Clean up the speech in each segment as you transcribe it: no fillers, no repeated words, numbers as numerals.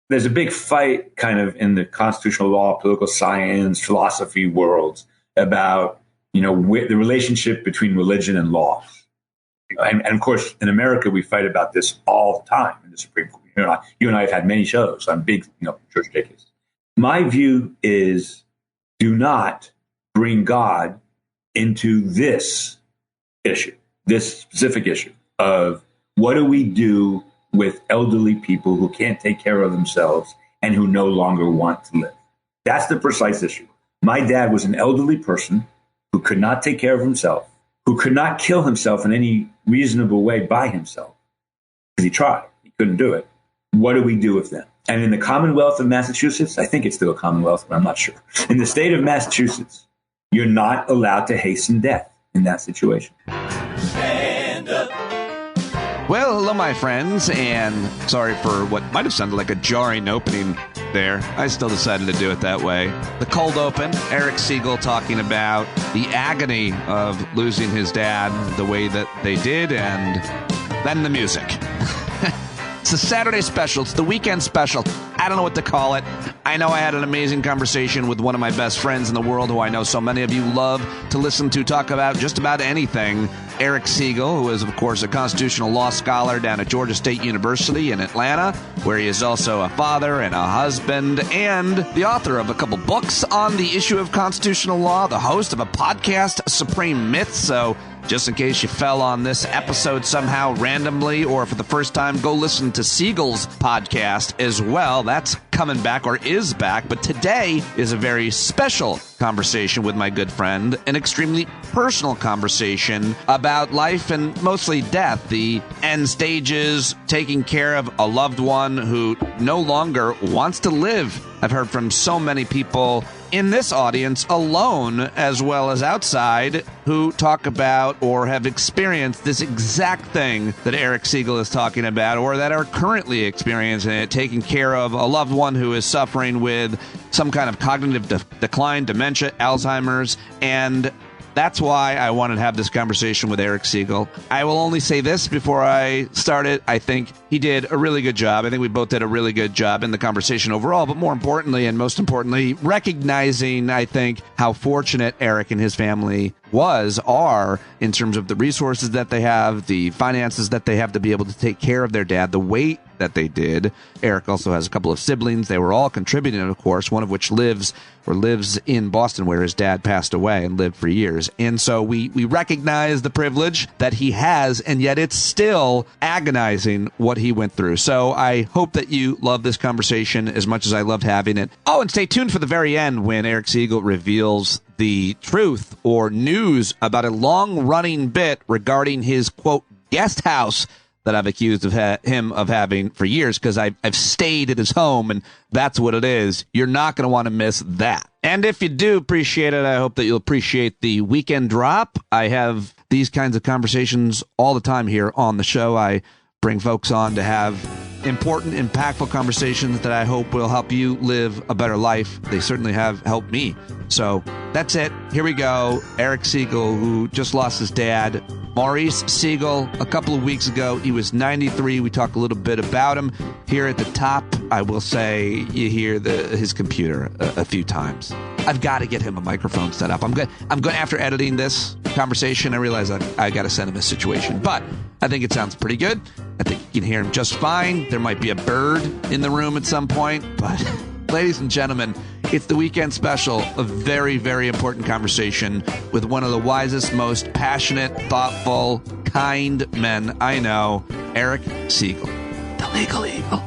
there's a big fight kind of in the constitutional law, political science, philosophy worlds about, the relationship between religion and law. And of course, in America, we fight about this all the time in the Supreme Court. You and I have had many shows on big, church cases. My view is, do not bring God into this issue, this specific issue of what do we do with elderly people who can't take care of themselves and who no longer want to live. That's the precise issue. My dad was an elderly person who could not take care of himself, who could not kill himself in any reasonable way by himself, because he tried. He couldn't do it. What do we do with them? And in the Commonwealth of Massachusetts, I think it's still a Commonwealth, but I'm not sure. In the state of Massachusetts, you're not allowed to hasten death in that situation. Stand up. Well, hello, my friends, and sorry for what might have sounded like a jarring opening there. I still decided to do it that way. The cold open, Eric Segall talking about the agony of losing his dad the way that they did, and then the music. It's the Saturday special. It's the weekend special. I don't know what to call it. I know I had an amazing conversation with one of my best friends in the world who I know so many of you love to listen to talk about just about anything. Eric Segall, who is, of course, a constitutional law scholar down at Georgia State University in Atlanta, where he is also a father and a husband and the author of a couple books on the issue of constitutional law, the host of a podcast, Supreme Myths. So just in case you fell on this episode somehow randomly or for the first time, go listen to Segall's podcast as well. That's coming back or is back. But today is a very special conversation with my good friend, an extremely personal conversation about life and mostly death, the end stages, taking care of a loved one who no longer wants to live. I've heard from so many people in this audience alone as well as outside who talk about or have experienced this exact thing that Eric Segall is talking about, or that are currently experiencing it, taking care of a loved one who is suffering with some kind of cognitive decline, dementia, Alzheimer's, and that's why I wanted to have this conversation with Eric Segall. I will only say this before I start it. I think he did a really good job. I think we both did a really good job in the conversation overall, but more importantly, and most importantly, recognizing, I think, how fortunate Eric and his family are in terms of the resources that they have, the finances that they have to be able to take care of their dad the way that they did. Eric also has a couple of siblings. They were all contributing, of course, one of which lives in Boston, where his dad passed away and lived for years. And so we recognize the privilege that he has, and yet it's still agonizing what he went through. So I hope that you love this conversation as much as I loved having it. Oh, and stay tuned for the very end when Eric Segall reveals the truth or news about a long-running bit regarding his, quote, guest house that I've accused of him of having for years, because I've stayed at his home, and that's what it is. You're not going to want to miss that. And if you do appreciate it, I hope that you'll appreciate the weekend drop. I have these kinds of conversations all the time here on the show. I bring folks on to have important, impactful conversations that I hope will help you live a better life. They certainly have helped me. So that's it. Here we go. Eric Segall, who just lost his dad, Maurice Segall, a couple of weeks ago. He was 93. We talk a little bit about him. Here at the top, I will say you hear his computer a few times. I've got to get him a microphone set up. I'm good. After editing this conversation, I realize I got to send him a situation. But I think it sounds pretty good. I think you can hear him just fine. There might be a bird in the room at some point. But ladies and gentlemen, it's the weekend special, a very, very important conversation with one of the wisest, most passionate, thoughtful, kind men I know, Eric Segall, the legal eagle.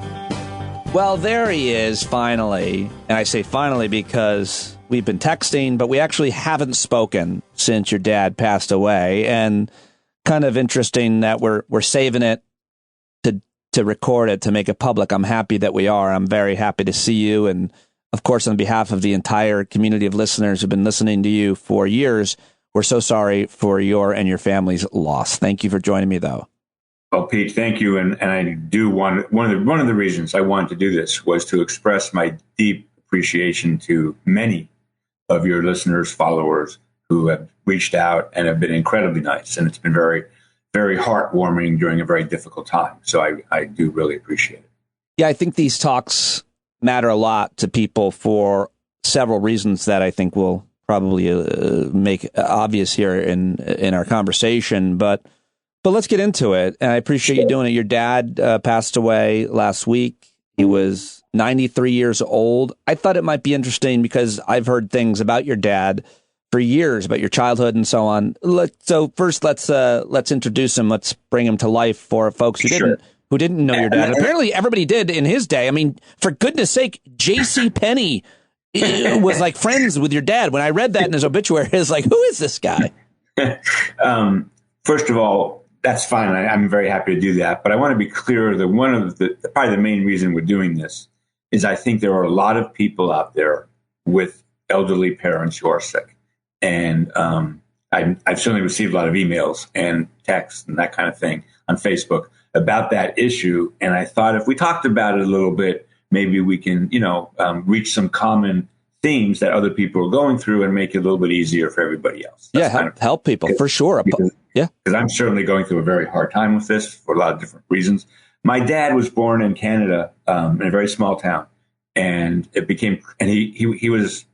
Well, there he is, finally. And I say finally because we've been texting, but we actually haven't spoken since your dad passed away. And kind of interesting that we're saving it to record it, to make it public. I'm happy that we are. I'm very happy to see you. And of course, on behalf of the entire community of listeners who've been listening to you for years, we're so sorry for your and your family's loss. Thank you for joining me, though. Well, Pete, thank you. And I do want one of the reasons I wanted to do this was to express my deep appreciation to many of your listeners, followers who have reached out and have been incredibly nice. And it's been very, very heartwarming during a very difficult time. So I do really appreciate it. Yeah, I think these talks matter a lot to people for several reasons that I think will probably make obvious here in our conversation. But let's get into it. And I appreciate you doing it. Your dad passed away last week. He was 93 years old. I thought it might be interesting because I've heard things about your dad for years, about your childhood and so on. So first, let's introduce him. Let's bring him to life for folks who didn't know your dad. And apparently, everybody did in his day. I mean, for goodness sake, J.C. Penney was like friends with your dad. When I read that in his obituary, I was like, who is this guy? First of all, that's fine. I'm very happy to do that. But I want to be clear that one of probably the main reason we're doing this is I think there are a lot of people out there with elderly parents who are sick. And I've certainly received a lot of emails and texts and that kind of thing on Facebook about that issue. And I thought if we talked about it a little bit, maybe we can, reach some common themes that other people are going through and make it a little bit easier for everybody else. Help people for sure. Because I'm certainly going through a very hard time with this for a lot of different reasons. My dad was born in Canada in a very small town, and he was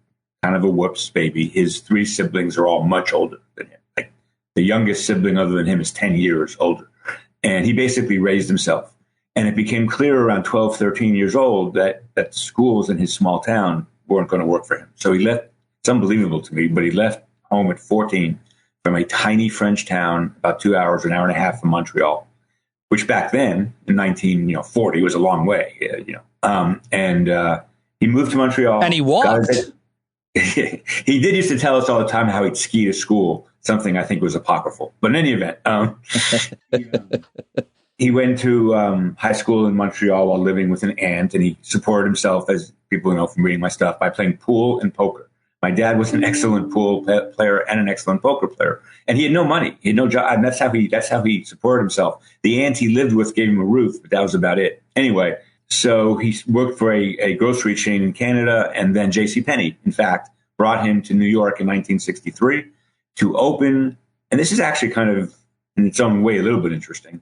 kind of a whoops baby. His three siblings are all much older than him. Like the youngest sibling other than him is 10 years older. And he basically raised himself. And it became clear around 12, 13 years old that schools in his small town weren't going to work for him. So he left. It's unbelievable to me, but he left home at 14 from a tiny French town about 2 hours, an hour and a half from Montreal, which back then in 1940 was a long way. He moved to Montreal. And he walked. He did used to tell us all the time how he'd ski to school, something I think was apocryphal. But in any event, he went to high school in Montreal while living with an aunt, and he supported himself, as people know from reading my stuff, by playing pool and poker. My dad was an excellent pool player and an excellent poker player, and he had no money. He had no job, and that's how he supported himself. The aunt he lived with gave him a roof, but that was about it. Anyway, so he worked for a grocery chain in Canada, and then J.C. Penney, in fact, brought him to New York in 1963 to open. And this is actually kind of, in its own way, a little bit interesting.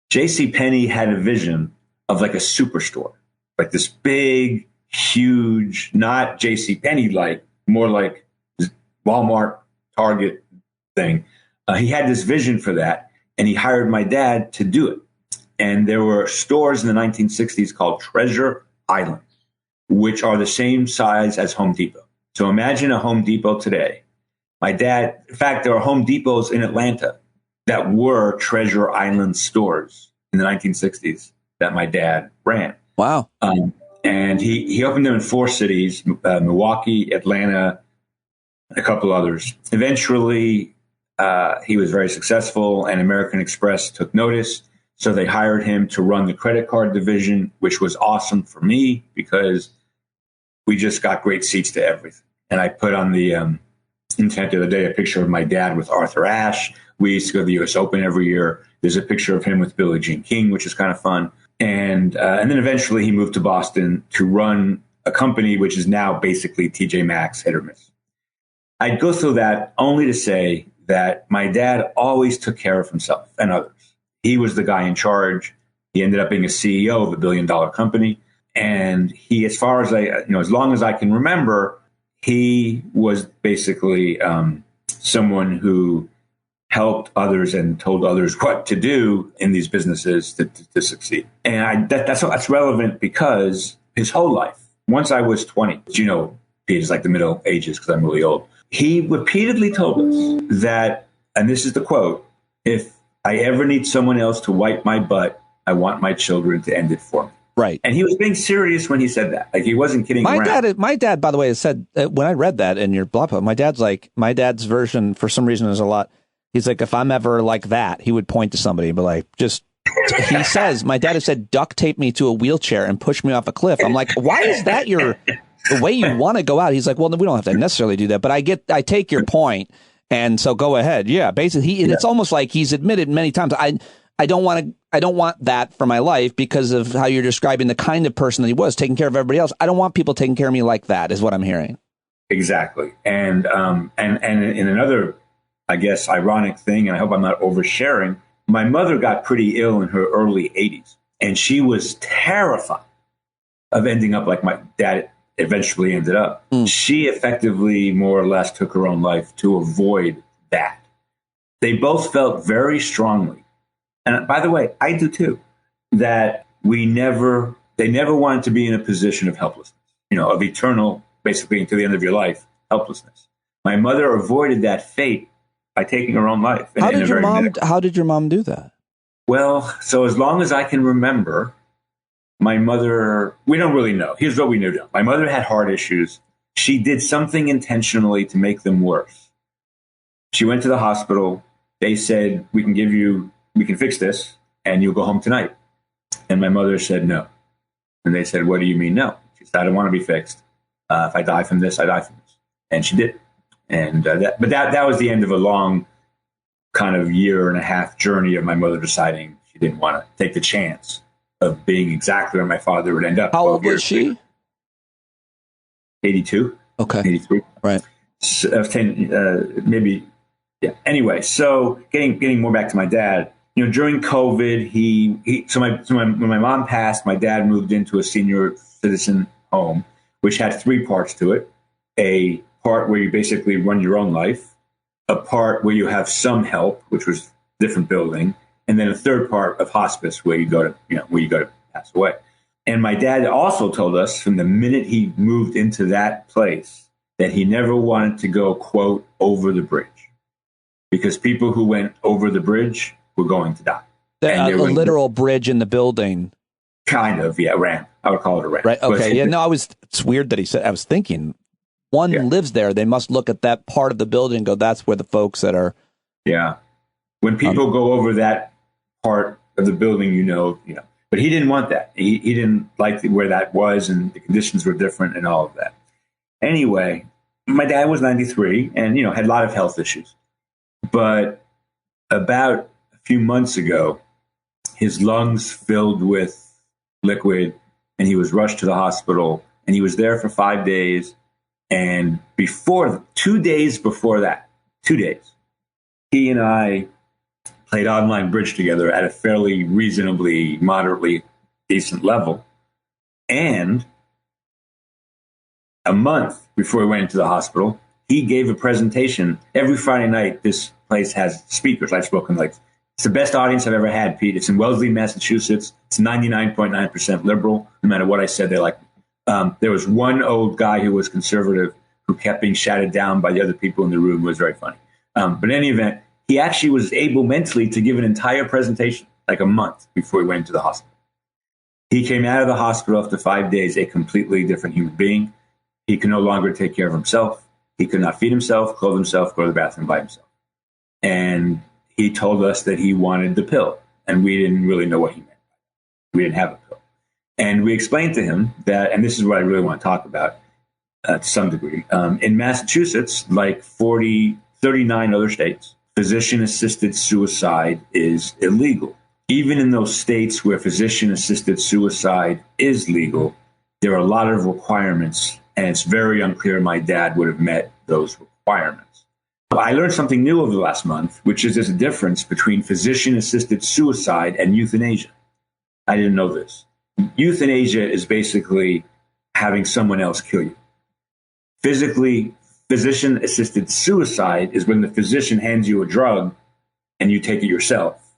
J.C. Penney had a vision of like a superstore, like this big, huge, not J.C. Penney like, more like Walmart, Target thing. He had this vision for that, and he hired my dad to do it. And there were stores in the 1960s called Treasure Island, which are the same size as Home Depot. So imagine a Home Depot today. My dad, in fact, there are Home Depots in Atlanta that were Treasure Island stores in the 1960s that my dad ran. Wow. And he opened them in 4 cities, Milwaukee, Atlanta, a couple others. Eventually, he was very successful, and American Express took notice. So they hired him to run the credit card division, which was awesome for me because we just got great seats to everything. And I put on the internet the other day a picture of my dad with Arthur Ashe. We used to go to the U.S. Open every year. There's a picture of him with Billie Jean King, which is kind of fun. And then eventually he moved to Boston to run a company which is now basically TJ Maxx, hit or miss. I'd go through that only to say that my dad always took care of himself and others. He was the guy in charge. He ended up being a CEO of a $1 billion company. And he, as far as as long as I can remember, he was basically someone who helped others and told others what to do in these businesses to succeed. And that's relevant because his whole life, once I was 20, Pete is like the Middle Ages because I'm really old. He repeatedly told us that, and this is the quote, "If I ever need someone else to wipe my butt, I want my children to end it for me." Right. And he was being serious when he said that. Like, he wasn't kidding around. My dad, by the way, has said, when I read that in your blog post, my dad's version, for some reason, is a lot. He's like, if I'm ever like that, he would point to somebody and be like, he says, my dad has said, duct tape me to a wheelchair and push me off a cliff. I'm like, why is that the way you want to go out? He's like, well, we don't have to necessarily do that, but I take your point. And so go ahead. Yeah. Basically, it's almost like he's admitted many times, I don't want that for my life because of how you're describing the kind of person that he was, taking care of everybody else. I don't want people taking care of me like that, is what I'm hearing. Exactly. And in another, I guess, ironic thing, and I hope I'm not oversharing, my mother got pretty ill in her early 80s, and she was terrified of ending up like my dad eventually ended up. She effectively more or less took her own life to avoid that. They both felt very strongly, and by the way, I do too, that they never wanted to be in a position of helplessness, of eternal, basically until the end of your life, helplessness. My mother avoided that fate by taking her own life. How did your mom do that? Well, so as long as I can remember, my mother, we don't really know. Here's what we knew. My mother had heart issues. She did something intentionally to make them worse. She went to the hospital. They said, we can fix this and you'll go home tonight. And my mother said no. And they said, what do you mean no? She said, I don't want to be fixed. If I die from this, I die from this. And she did. And that was the end of a long kind of 1.5 year journey of my mother deciding she didn't want to take the chance of being exactly where my father would end up. How old was she? 82. Okay. 83. Right. So, 10, maybe. Yeah. Anyway, so getting more back to my dad, during COVID, when my mom passed, my dad moved into a senior citizen home, which had 3 parts to it. A part where you basically run your own life, a part where you have some help, which was a different building, and then a third part of hospice where you go to pass away. And my dad also told us from the minute he moved into that place that he never wanted to go, quote, over the bridge, because people who went over the bridge were going to die. A literal bridge in the building. Kind of, yeah, ramp. I would call it a ramp. Right. Okay. Yeah. No, it's weird that he said. I was thinking, one lives there. They must look at that part of the building and go, that's where the folks that are. Yeah. When people go over that part of the building, but he didn't want that. He didn't like where that was, and the conditions were different and all of that. Anyway, my dad was 93 and, had a lot of health issues. But about a few months ago, his lungs filled with liquid and he was rushed to the hospital, and he was there for 5 days. And 2 days before that, 2 days, he and I played online bridge together at a fairly reasonably, moderately decent level. And a month before he went into the hospital, he gave a presentation. Every Friday night, this place has speakers. I've spoken it's the best audience I've ever had, Pete. It's in Wellesley, Massachusetts. It's 99.9% liberal. No matter what I said, they like me. There was one old guy who was conservative who kept being shouted down by the other people in the room. It was very funny. But in any event, he actually was able mentally to give an entire presentation like a month before he went into the hospital. He came out of the hospital after 5 days, a completely different human being. He could no longer take care of himself. He could not feed himself, clothe himself, go to the bathroom by himself. And he told us that he wanted the pill, and we didn't really know what he meant. We didn't have a pill. And we explained to him that, and this is what I really want to talk about to some degree, in Massachusetts, like 39 other states, physician-assisted suicide is illegal. Even in those states where physician-assisted suicide is legal, there are a lot of requirements, and it's very unclear my dad would have met those requirements. I learned something new over the last month, which is there's a difference between physician-assisted suicide and euthanasia. I didn't know this. Euthanasia is basically having someone else kill you. Physician-assisted suicide is when the physician hands you a drug and you take it yourself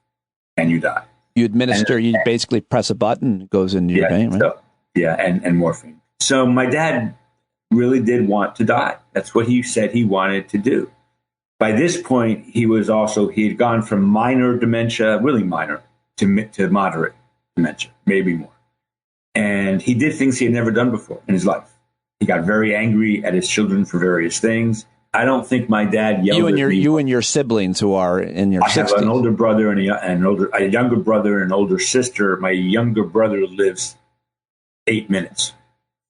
and you die. You you basically press a button, it goes into your vein, right? So, and morphine. So my dad really did want to die. That's what he said he wanted to do. By this point, he had gone from minor dementia, really minor, to moderate dementia, maybe more. And he did things he had never done before in his life. He got very angry at his children for various things. I don't think my dad yelled at me. You and your siblings who are in your 60s. I have an older brother and a younger brother and an older sister. My younger brother lives 8 minutes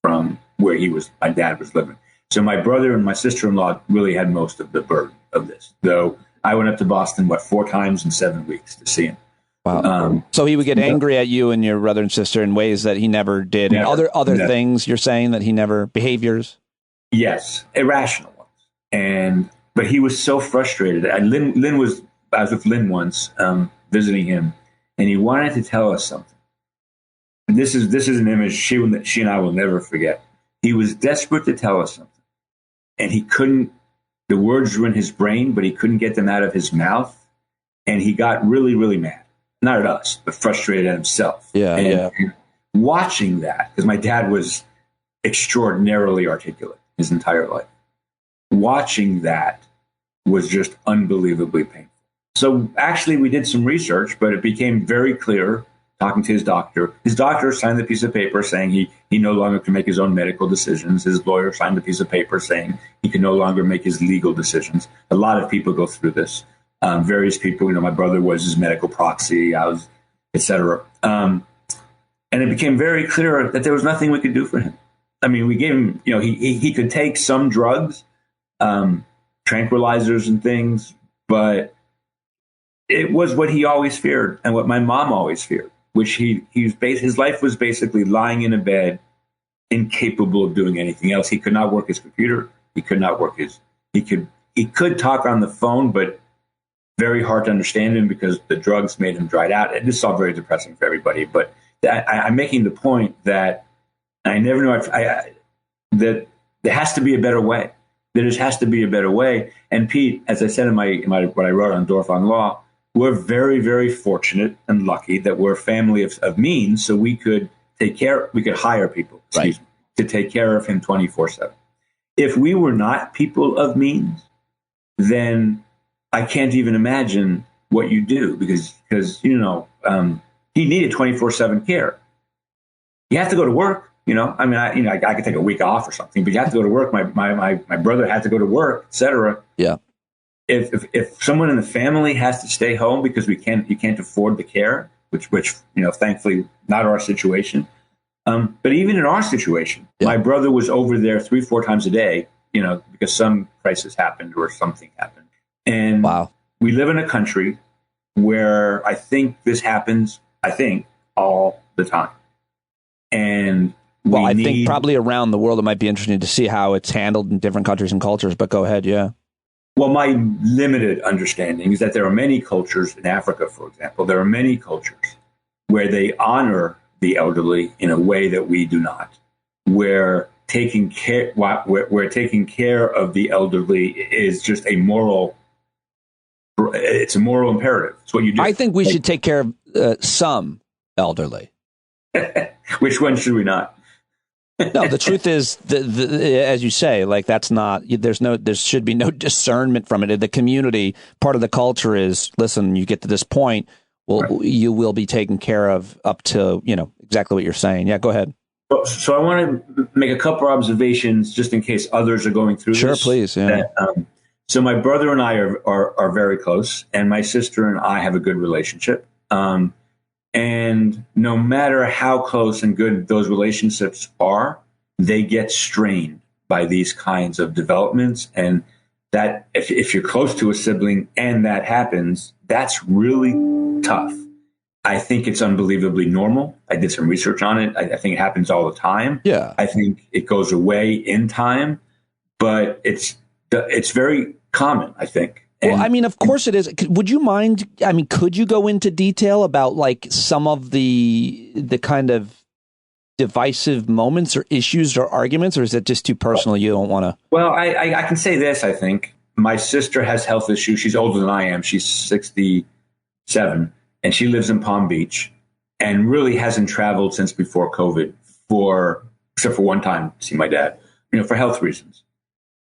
from where my dad was living. So my brother and my sister-in-law really had most of the burden of this. Though I went up to Boston, 4 times in 7 weeks to see him. Wow. So he would get angry at you and your brother and sister in ways that he never did. Never, and other things you're saying that he never, behaviors? Yes, irrational ones. But he was so frustrated. I was with Lynn once, visiting him, and he wanted to tell us something. this is an image she and I will never forget. He was desperate to tell us something, and he couldn't. The words were in his brain, but he couldn't get them out of his mouth, and he got really, really mad. Not at us, but frustrated at himself. And watching that, because my dad was extraordinarily articulate his entire life. Watching that was just unbelievably painful. So actually, we did some research, but it became very clear talking to his doctor. His doctor signed the piece of paper saying he no longer can make his own medical decisions. His lawyer signed the piece of paper saying he can no longer make his legal decisions. A lot of people go through this. Various people, my brother was his medical proxy, I was, et cetera. And it became very clear that there was nothing we could do for him. I mean, we gave him, he could take some drugs, tranquilizers and things, but it was what he always feared and what my mom always feared, which his life was basically lying in a bed, incapable of doing anything else. He could not work his computer. He could not work he could talk on the phone, but very hard to understand him because the drugs made him dried out. And this is all very depressing for everybody. But I'm making the point that I never knew that there has to be a better way. There just has to be a better way. And Pete, as I said in my what I wrote on Dorf on Law, we're very, very fortunate and lucky that we're a family of means, so we could hire people, to take care of him 24/7. If we were not people of means, then I can't even imagine what you do because he needed 24/7 care. You have to go to work. I mean, I could take a week off or something, but you have to go to work. My brother had to go to work, etc. Yeah. If someone in the family has to stay home because you can't afford the care, which thankfully not our situation. But even in our situation, my brother was over there 3-4 times a day, because some crisis happened or something happened. And we live in a country where I think this happens, all the time. And I think probably around the world, it might be interesting to see how it's handled in different countries and cultures, but go ahead. Yeah. Well, my limited understanding is that there are many cultures in Africa, for example, there are many cultures where they honor the elderly in a way that we do not, where taking care of the elderly is just it's a moral imperative. It's what you do. I think we should take care of some elderly. Which one should we not? No, the truth is, as you say, that's not. There should be no discernment from it. The community part of the culture is, listen, you get to this point, you will be taken care of up to exactly what you're saying. Yeah, go ahead. So I want to make a couple of observations just in case others are going through this. Sure, please. Yeah. So my brother and I are very close, and my sister and I have a good relationship. And no matter how close and good those relationships are, they get strained by these kinds of developments. And that if you're close to a sibling and that happens, that's really tough. I think it's unbelievably normal. I did some research on it. I think it happens all the time. Yeah. I think it goes away in time, but it's very common, I think. Well, I mean, of course it is. Would you mind? I mean, could you go into detail about some of the kind of divisive moments or issues or arguments, or is it just too personal? You don't want to. Well, I can say this. I think my sister has health issues. She's older than I am. She's 67, and she lives in Palm Beach, and really hasn't traveled since before COVID, except for one time to see my dad. For health reasons.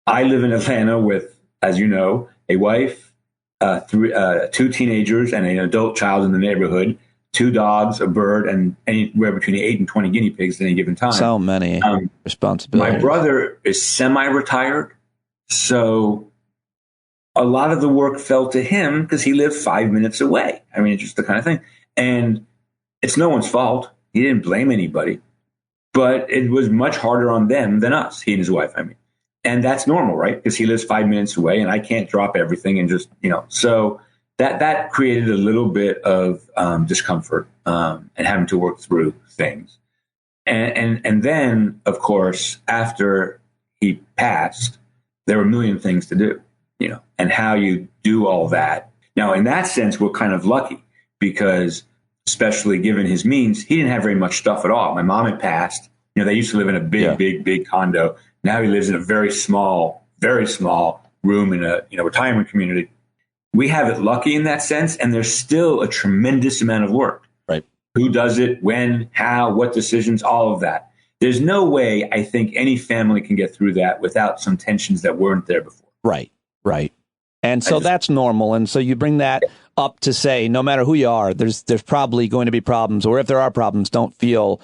I live in Atlanta with, as you know, a wife, 2 teenagers, and an adult child in the neighborhood, 2 dogs, a bird, and anywhere between 8 and 20 guinea pigs at any given time. So many responsibilities. My brother is semi-retired, so a lot of the work fell to him because he lived 5 minutes away. I mean, it's just the kind of thing. And it's no one's fault. He didn't blame anybody. But it was much harder on them than us, he and his wife, I mean. And that's normal, right? Because he lives 5 minutes away and I can't drop everything and just, so that created a little bit of discomfort and having to work through things. And then, of course, after he passed, there were a million things to do, and how you do all that. Now, in that sense, we're kind of lucky because especially given his means, he didn't have very much stuff at all. My mom had passed. They used to live in a big condo. Now he lives in a very small room in a retirement community. We have it lucky in that sense, and there's still a tremendous amount of work. Right. Who does it, when, how, what decisions, all of that. There's no way I think any family can get through that without some tensions that weren't there before. Right. And so that's normal. And so you bring that up to say, no matter who you are, there's probably going to be problems, or if there are problems, don't feel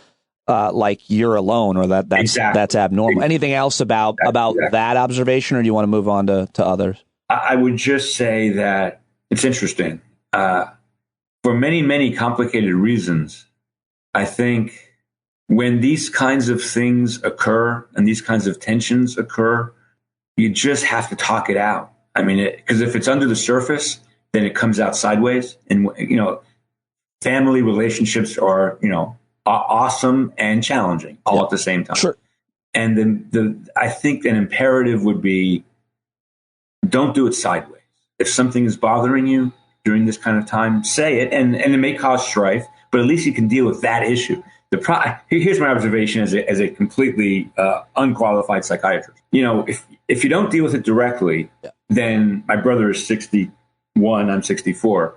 like you're alone, or that's abnormal. Anything else about that observation, or do you want to move on to others? I would just say that it's interesting. For many, many complicated reasons, I think when these kinds of things occur and these kinds of tensions occur, you just have to talk it out. I mean, because if it's under the surface, then it comes out sideways. And, family relationships are, awesome and challenging all at the same time. Sure. And then I think an imperative would be, don't do it sideways. If something is bothering you during this kind of time, say it, and it may cause strife, but at least you can deal with that issue. Here's my observation as a completely unqualified psychiatrist. If you don't deal with it directly, then my brother is 61, I'm 64.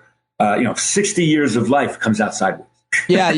60 years of life comes out sideways. Yeah.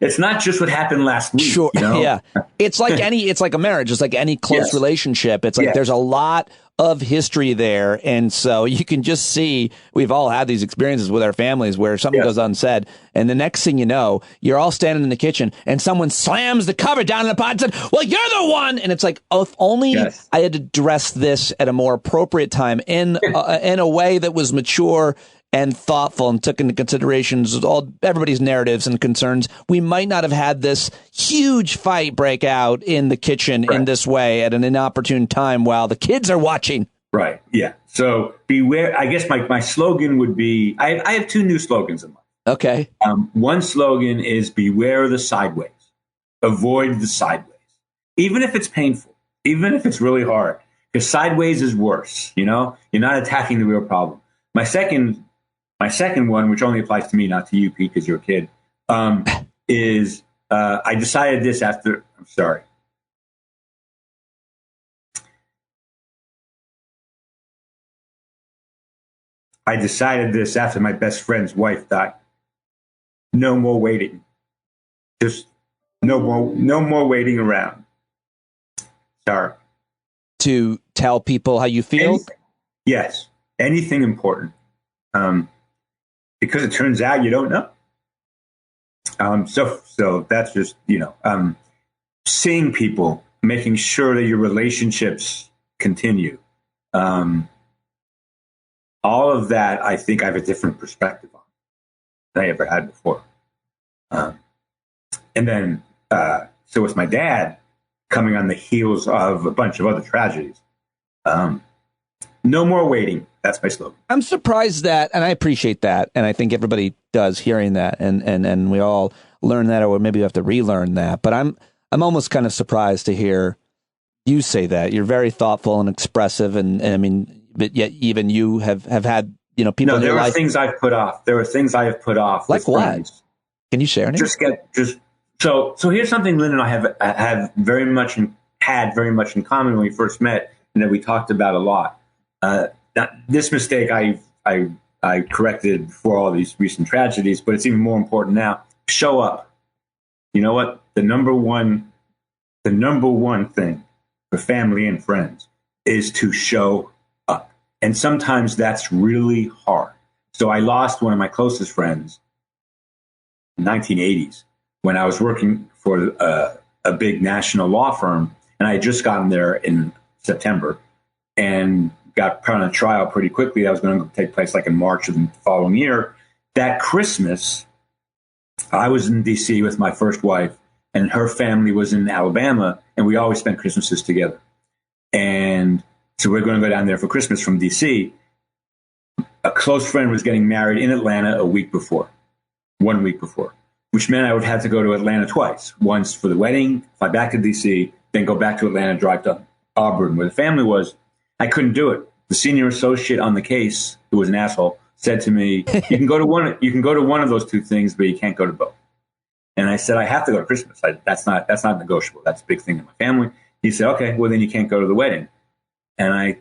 It's not just what happened last week. Sure. Yeah. It's like a marriage. It's like any close relationship. It's like there's a lot of history there. And so you can just see, we've all had these experiences with our families where something goes unsaid. And the next thing you know, you're all standing in the kitchen and someone slams the cover down in the pot and said, well, you're the one. And it's like, oh, if only I had addressed this at a more appropriate time in a way that was mature and thoughtful and took into considerations everybody's narratives and concerns, we might not have had this huge fight break out in the kitchen in this way at an inopportune time while the kids are watching. Right. Yeah. So beware. I guess my slogan would be, I have two new slogans in mind. Okay. One slogan is beware the sideways. Avoid the sideways. Even if it's painful, even if it's really hard, because sideways is worse. You're not attacking the real problem. My second one, which only applies to me, not to you, Pete, because you're a kid, is I decided this after. I'm sorry. I decided this after my best friend's wife died. No more waiting. Just no more waiting around. Sorry. To tell people how you feel? Yes. Anything important. Because it turns out you don't know. So that's just, seeing people, making sure that your relationships continue. All of that, I think I have a different perspective on than I ever had before. And then, so with my dad coming on the heels of a bunch of other tragedies, no more waiting. That's my slogan. I'm surprised that, and I appreciate that, and I think everybody does hearing that, and we all learn that, or maybe we have to relearn that. But I'm almost kind of surprised to hear you say that. You're very thoughtful and expressive, and I mean, but yet even you have had people. No, in your there are life. things I've put off. There are things I have put off. Like what? Friends. Can you share any? So here's something Lynn and I have very much in common when we first met, and that we talked about a lot. This mistake I corrected before all these recent tragedies, but it's even more important now. Show up. You know what? The number one thing for family and friends is to show up. And sometimes that's really hard. So I lost one of my closest friends in the 1980s when I was working for a big national law firm, and I had just gotten there in September and got put on a trial pretty quickly. That was going to take place like in March of the following year. That Christmas, I was in D.C. with my first wife, and her family was in Alabama, and we always spent Christmases together. And so we're going to go down there for Christmas from D.C. A close friend was getting married in Atlanta 1 week before, which meant I would have to go to Atlanta twice, once for the wedding, fly back to D.C., then go back to Atlanta, drive to Auburn, where the family was. I couldn't do it. The senior associate on the case, who was an asshole, said to me, you can go to one of those two things, but you can't go to both. And I said, I have to go to Christmas. That's not negotiable. That's a big thing in my family. He said, okay, well then you can't go to the wedding. And I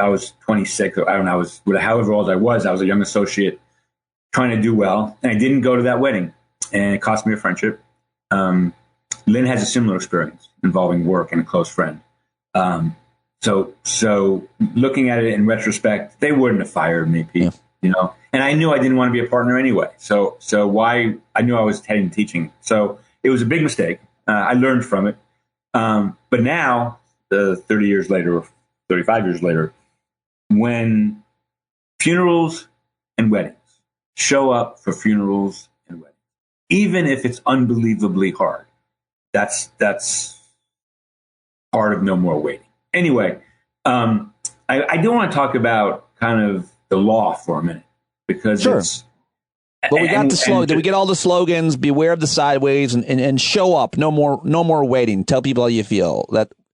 was 26. I don't know. However old I was a young associate trying to do well. And I didn't go to that wedding. And it cost me a friendship. Lynn has a similar experience involving work and a close friend. So looking at it in retrospect, they wouldn't have fired me, Pete, and I knew I didn't want to be a partner anyway. So why? I knew I was heading to teaching. So it was a big mistake. I learned from it. But now, 30 years later, or 35 years later, when funerals and weddings show up for funerals and weddings, even if it's unbelievably hard, that's part of no more waiting. Anyway, I do want to talk about kind of the law for a minute because sure. it's. Well, we got the slogan. Did we get all the slogans? Beware of the sideways and show up. No more waiting. Tell people how you feel.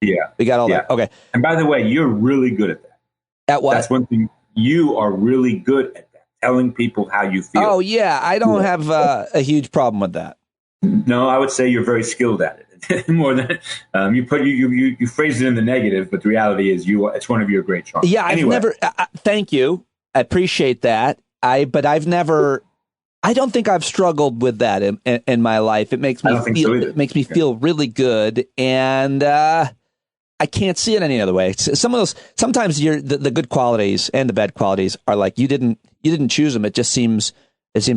We got all that. Okay. And by the way, you're really good at that. At what? That's one thing. You are really good at that. Telling people how you feel. Oh yeah, I don't have a huge problem with that. No, I would say you're very skilled at it. More than you phrase it in the negative, but the reality is it's one of your great charms. Yeah, I've never. Thank you. I appreciate that. I don't think I've struggled with that in my life. It makes me feel really good, and I can't see it any other way. Sometimes the good qualities and the bad qualities are like you didn't choose them. It seems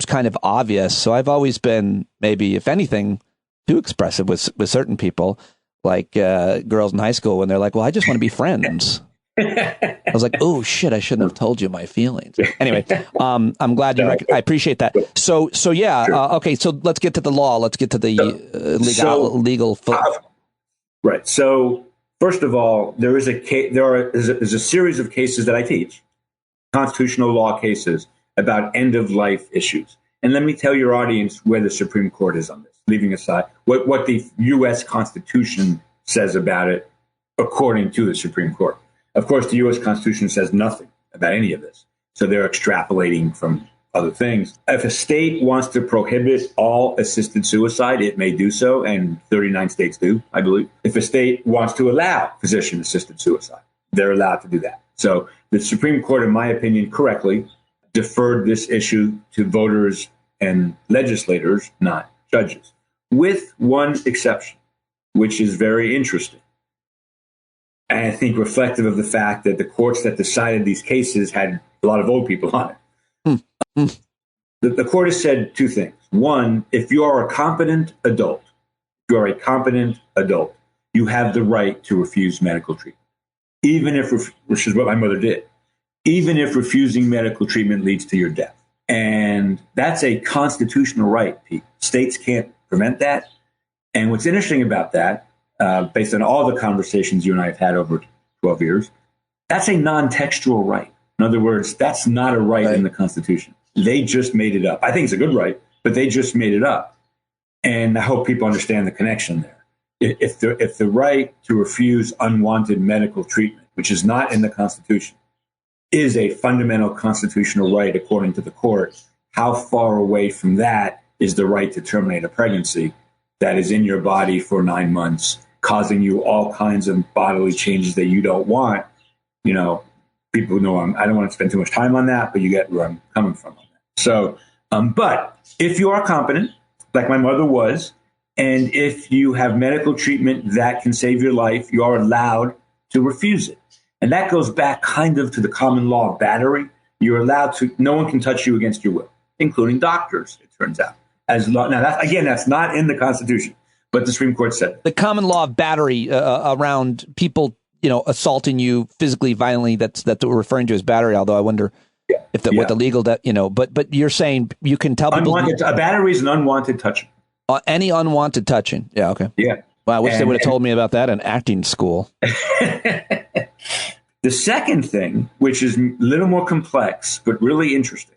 kind of obvious. So I've always been maybe, if anything, too expressive with certain people, like girls in high school when they're like, "Well, I just want to be friends." I was like, "Oh shit, I shouldn't have told you my feelings." Anyway, I'm glad I appreciate that. So yeah, sure. Okay. So let's get to the law. Let's get to the legal. Right. So first of all, there is a series of cases that I teach, constitutional law cases about end of life issues. And let me tell your audience where the Supreme Court is on this, leaving aside what the U.S. Constitution says about it, according to the Supreme Court. Of course, the U.S. Constitution says nothing about any of this. So they're extrapolating from other things. If a state wants to prohibit all assisted suicide, it may do so, and 39 states do, I believe. If a state wants to allow physician-assisted suicide, they're allowed to do that. So the Supreme Court, in my opinion, correctly deferred this issue to voters and legislators, not judges, with one exception, which is very interesting. And I think reflective of the fact that the courts that decided these cases had a lot of old people on it. The court has said two things. One, if you are a competent adult, you have the right to refuse medical treatment, which is what my mother did, even if refusing medical treatment leads to your death. And that's a constitutional right, Pete. States can't prevent that. And what's interesting about that, based on all the conversations you and I have had over 12 years, that's a non-textual right. In other words, that's not a right in the Constitution. They just made it up. I think it's a good right, but they just made it up. And I hope people understand the connection there. If the right to refuse unwanted medical treatment, which is not in the Constitution, is a fundamental constitutional right according to the court, how far away from that is the right to terminate a pregnancy that is in your body for 9 months, causing you all kinds of bodily changes that you don't want? You know, people know I don't want to spend too much time on that, but you get where I'm coming from on that. So, but if you are competent, like my mother was, and if you have medical treatment that can save your life, you are allowed to refuse it. And that goes back kind of to the common law of battery. You're allowed to, no one can touch you against your will, including doctors, it turns out. Now, that's not in the Constitution, but the Supreme Court said it. The common law of battery around people, assaulting you physically, violently, that's what we're referring to as battery, although I wonder what the legal, but you're saying you can tell people. A battery is an unwanted touching. Any unwanted touching. Yeah, okay. Yeah. Well, I wish they would have told me about that in acting school. The second thing, which is a little more complex, but really interesting,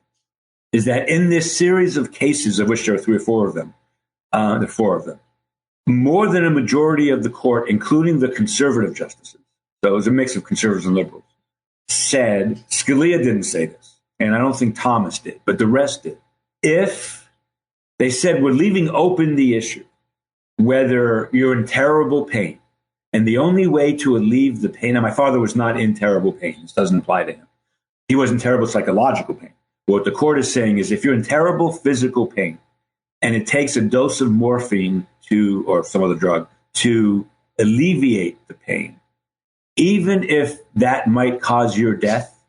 is that in this series of cases, of which there are 3 or 4 of them, there are 4 of them, more than a majority of the court, including the conservative justices, so it was a mix of conservatives and liberals, said, Scalia didn't say this, and I don't think Thomas did, but the rest did. If they said we're leaving open the issue, whether you're in terrible pain, and the only way to alleviate the pain, and my father was not in terrible pain, this doesn't apply to him. He was in terrible psychological pain. What the court is saying is if you're in terrible physical pain, and it takes a dose of morphine or some other drug to alleviate the pain, even if that might cause your death,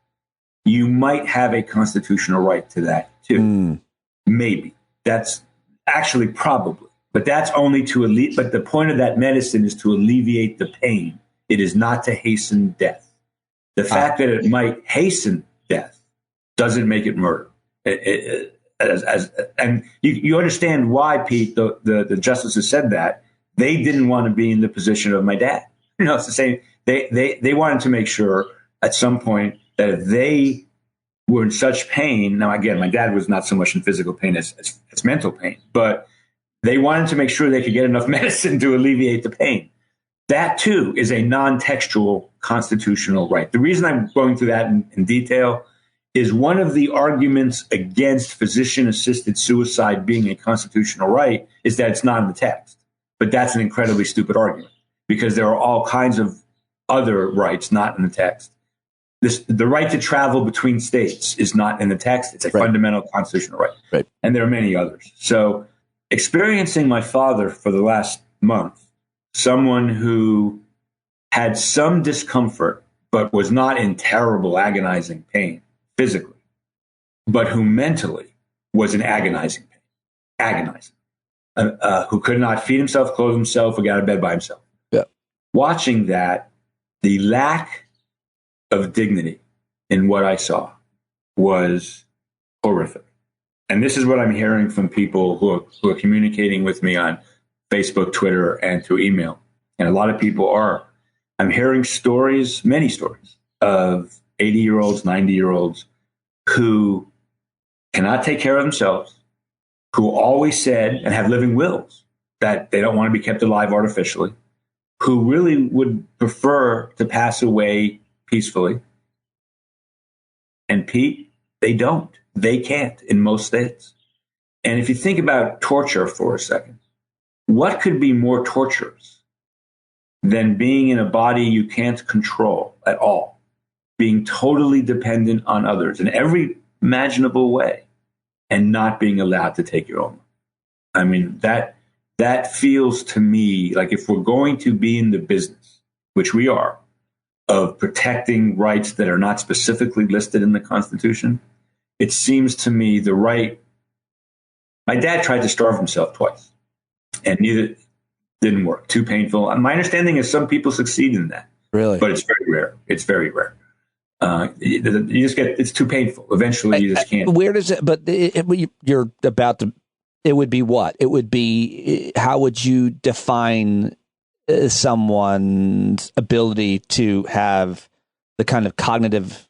you might have a constitutional right to that too. Maybe. That's actually probably. But that's only to but the point of that medicine is to alleviate the pain. It is not to hasten death. The fact that it might hasten death doesn't make it murder. And you understand why, Pete, the justices said that. They didn't want to be in the position of my dad. It's the same. They wanted to make sure at some point that if they were in such pain, now again, my dad was not so much in physical pain as mental pain, but they wanted to make sure they could get enough medicine to alleviate the pain. That too is a non-textual constitutional right. The reason I'm going through that in detail is one of the arguments against physician-assisted suicide being a constitutional right is that it's not in the text. But that's an incredibly stupid argument because there are all kinds of other rights not in the text. The right to travel between states is not in the text. It's a fundamental constitutional right. And there are many others. So experiencing my father for the last month, someone who had some discomfort but was not in terrible, agonizing pain physically, but who mentally was in agonizing pain, who could not feed himself, clothe himself, or get out of bed by himself. Yeah. Watching that, the lack of dignity in what I saw was horrific. And this is what I'm hearing from people who are communicating with me on Facebook, Twitter, and through email. And a lot of people are. I'm hearing stories, many stories, of 80-year-olds, 90-year-olds who cannot take care of themselves, who always said and have living wills that they don't want to be kept alive artificially, who really would prefer to pass away peacefully. And Pete, they don't. They can't in most states. And if you think about torture for a second, what could be more torturous than being in a body you can't control at all, being totally dependent on others in every imaginable way, and not being allowed to take your own life? I mean, that feels to me like if we're going to be in the business, which we are, of protecting rights that are not specifically listed in the Constitution, it seems to me the right. My dad tried to starve himself twice, and neither didn't work. Too painful. My understanding is some people succeed in that. Really? But it's very rare. It's very rare. You just it's too painful. Eventually, you just can't. Where does it? But you're about to. It would be what? It would be. How would you define someone's ability to have the kind of cognitive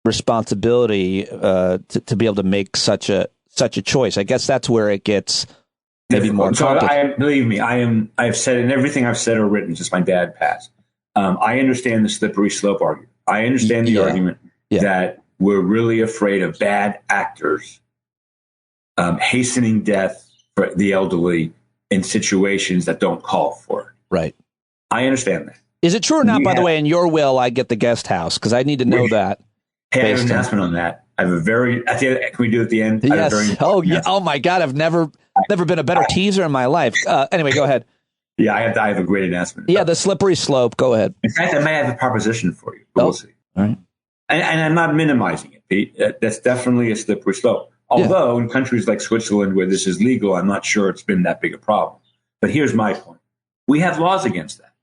responsibility to be able to make such a choice? I guess that's where it gets maybe more complicated. Believe me, I've said in everything I've said or written since my dad passed. I understand the slippery slope argument. I understand the argument that we're really afraid of bad actors hastening death for the elderly in situations that don't call for it. Right. I understand that. Is it true or not, by the way, in your will, I get the guest house? Because I need to know that. Hey, I have an announcement on that. I have a very, can we do it at the end? Yes. Oh my God. I've never been a better teaser in my life. Anyway, go ahead. Yeah, I have a great announcement. Yeah, the slippery slope. Go ahead. In fact, I may have a proposition for you. We'll see. All right. And I'm not minimizing it, Pete. That's definitely a slippery slope. Although in countries like Switzerland where this is legal, I'm not sure it's been that big a problem. But here's my point. We have laws against that.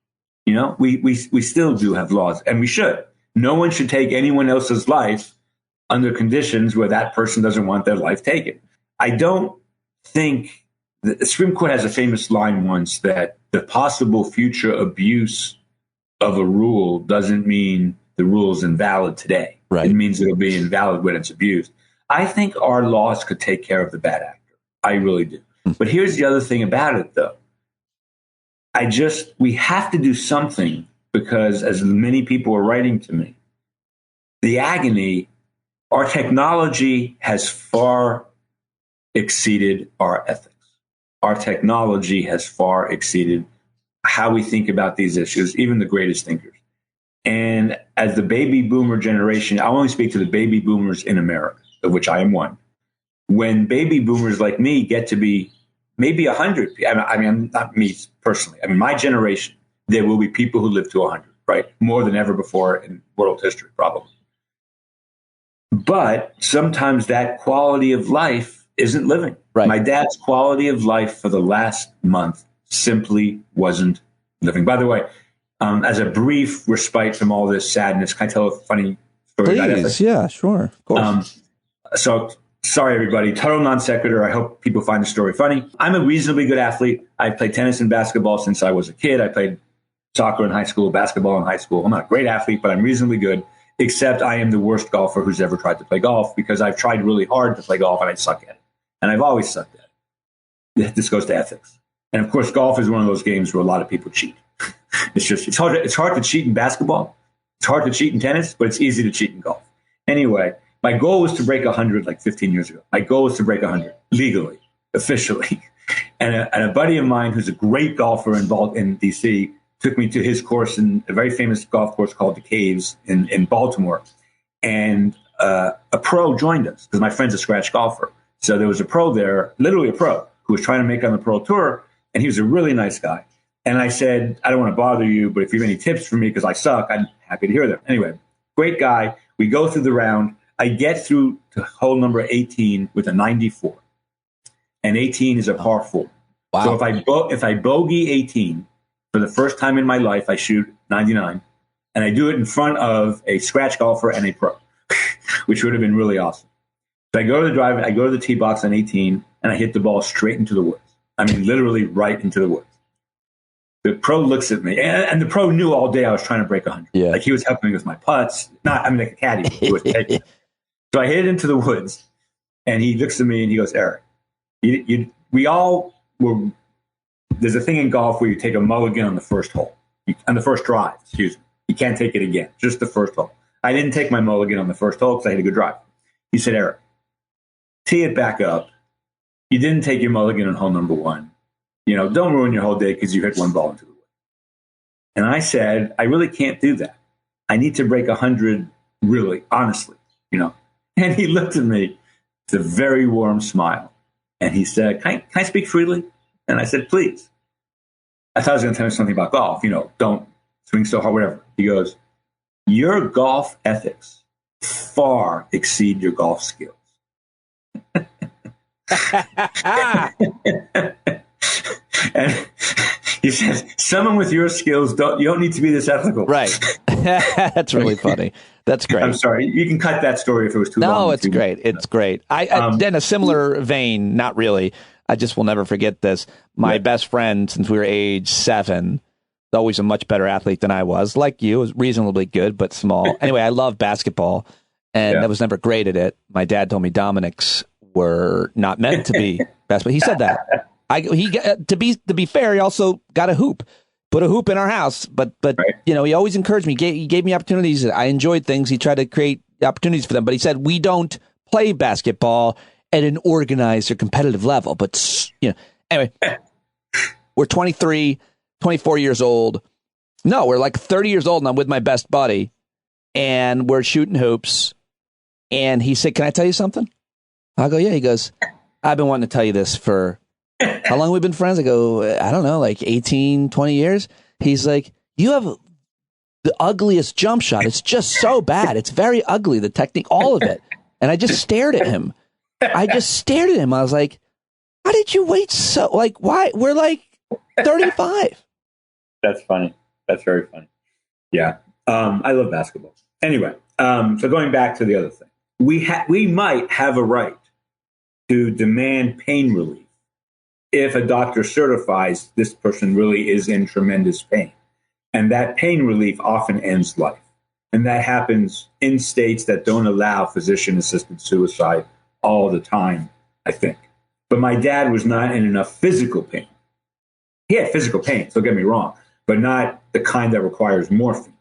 You know, we still do have laws, and we should. No one should take anyone else's life under conditions where that person doesn't want their life taken. I don't think the Supreme Court has a famous line once that the possible future abuse of a rule doesn't mean the rule is invalid today. Right. It means it'll be invalid when it's abused. I think our laws could take care of the bad actor. I really do. But here's the other thing about it, though. We have to do something because, as many people are writing to me, the agony Our technology has far exceeded our ethics. Our technology has far exceeded how we think about these issues, even the greatest thinkers. And as the baby boomer generation, I only speak to the baby boomers in America, of which I am one. When baby boomers like me get to be maybe 100, I mean, not me personally, I mean, my generation, there will be people who live to 100, right? More than ever before in world history, probably. But sometimes that quality of life isn't living. Right. My dad's quality of life for the last month simply wasn't living. By the way, as a brief respite from all this sadness, can I tell a funny story about ethics? Please, yeah, sure, of course. So sorry, everybody. Total non sequitur. I hope people find the story funny. I'm a reasonably good athlete. I played tennis and basketball since I was a kid. I played soccer in high school, basketball in high school. I'm not a great athlete, but I'm reasonably good, except I am the worst golfer who's ever tried to play golf because I've tried really hard to play golf and I suck at it. And I've always sucked at it. This goes to ethics. And of course, golf is one of those games where a lot of people cheat. It's hard to cheat in basketball. It's hard to cheat in tennis, but it's easy to cheat in golf. Anyway, my goal was to break 100 like 15 years ago. My goal was to break 100 legally, officially. And a buddy of mine who's a great golfer in D.C. took me to his course in a very famous golf course called the Caves in Baltimore. And a pro joined us because my friend's a scratch golfer. So there was a pro there, literally a pro, who was trying to make on the pro tour. And he was a really nice guy. And I said, I don't want to bother you, but if you have any tips for me because I suck, I'm happy to hear them. Anyway, great guy. We go through the round. I get through to hole number 18 with a 94. And 18 is a par 4. Wow. So if I bogey 18 for the first time in my life, I shoot 99. And I do it in front of a scratch golfer and a pro, which would have been really awesome. So I go to the drive, I go to the tee box on 18, and I hit the ball straight into the woods. I mean, literally right into the woods. The pro looks at me, and the pro knew all day I was trying to break 100. Yeah. Like he was helping me with my putts. Like a caddy. He was taking. So I hit it into the woods, and he looks at me and he goes, Eric, we all were. There's a thing in golf where you take a mulligan on the first hole, on the first drive. Excuse me. You can't take it again, just the first hole. I didn't take my mulligan on the first hole because I hit a good drive. He said, Eric, tee it back up. You didn't take your mulligan on hole number 1. Don't ruin your whole day because you hit one ball into the wood. And I said, I really can't do that. I need to break 100, really, honestly, And he looked at me with a very warm smile. And he said, can I speak freely? And I said, please. I thought he was going to tell me something about golf. Don't swing so hard, whatever. He goes, your golf ethics far exceed your golf skills. And he says, someone with your skills, you don't need to be this ethical. Right. That's really funny. That's great. I'm sorry. You can cut that story if it was too long. No, it's great. It's great. In a similar vein, not really. I just will never forget this. My best friend, since we were age 7, always a much better athlete than I was. Like you, was reasonably good, but small. Anyway, I love basketball, and I was never great at it. My dad told me Dominics were not meant to be basketball. He said that. To be fair, he also got a hoop. Put a hoop in our house, but right. He always encouraged me. He gave me opportunities. I enjoyed things. He tried to create opportunities for them, but he said we don't play basketball at an organized or competitive level. But anyway, we're 23, 24 years old. No, we're like 30 years old, and I'm with my best buddy, and we're shooting hoops. And he said, "Can I tell you something?" I go, "Yeah." He goes, "I've been wanting to tell you this for." How long have we been friends? I go, I don't know, like 18, 20 years. He's like, you have the ugliest jump shot. It's just so bad. It's very ugly, the technique, all of it. And I just stared at him. I was like, how did you wait so, why? We're like 35. That's funny. That's very funny. Yeah. I love basketball. Anyway, so going back to the other thing, we might have a right to demand pain relief if a doctor certifies this person really is in tremendous pain. And that pain relief often ends life. And that happens in states that don't allow physician-assisted suicide all the time, I think. But my dad was not in enough physical pain. He had physical pain, don't get me wrong, but not the kind that requires morphine.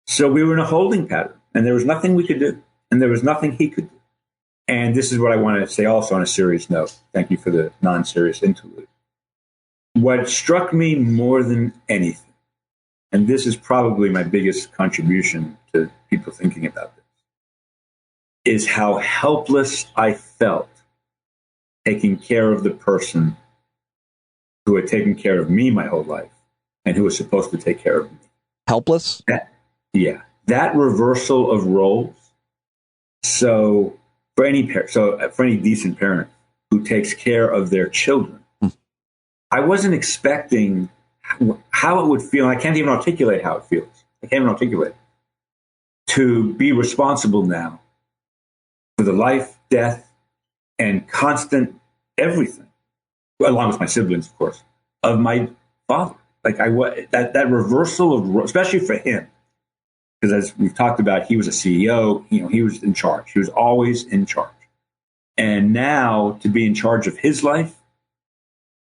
So we were in a holding pattern, and there was nothing we could do. and there was nothing he could do. And this is what I want to say also on a serious note. Thank you for the non-serious interlude. What struck me more than anything, and this is probably my biggest contribution to people thinking about this, is how helpless I felt taking care of the person who had taken care of me my whole life and who was supposed to take care of me. Helpless? That reversal of roles. So for any decent parent who takes care of their children, I wasn't expecting how it would feel. I can't even articulate how it feels. I can't even articulate to be responsible now for the life, death, and constant everything, along with my siblings, of course, of my father. Like that reversal of, especially for him, because as we've talked about, he was a CEO. He was in charge. He was always in charge, and now to be in charge of his life,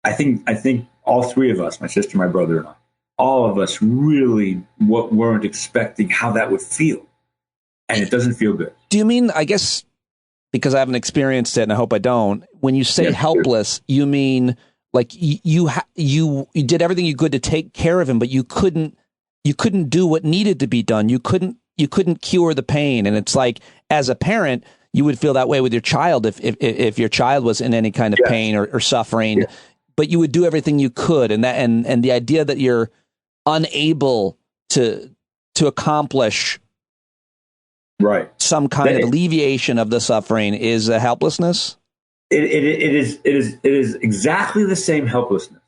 I think all three of us, my sister, my brother, and I, all of us really weren't expecting how that would feel, and it doesn't feel good. Do you mean, I guess, because I haven't experienced it, and I hope I don't, when you say helpless, you mean like you did everything you could to take care of him, but you couldn't do what needed to be done. You couldn't cure the pain. And it's like, as a parent, you would feel that way with your child if your child was in any kind of pain or suffering, but you would do everything you could. And the idea that you're unable to accomplish some kind of alleviation of the suffering is a helplessness. It is exactly the same helplessness.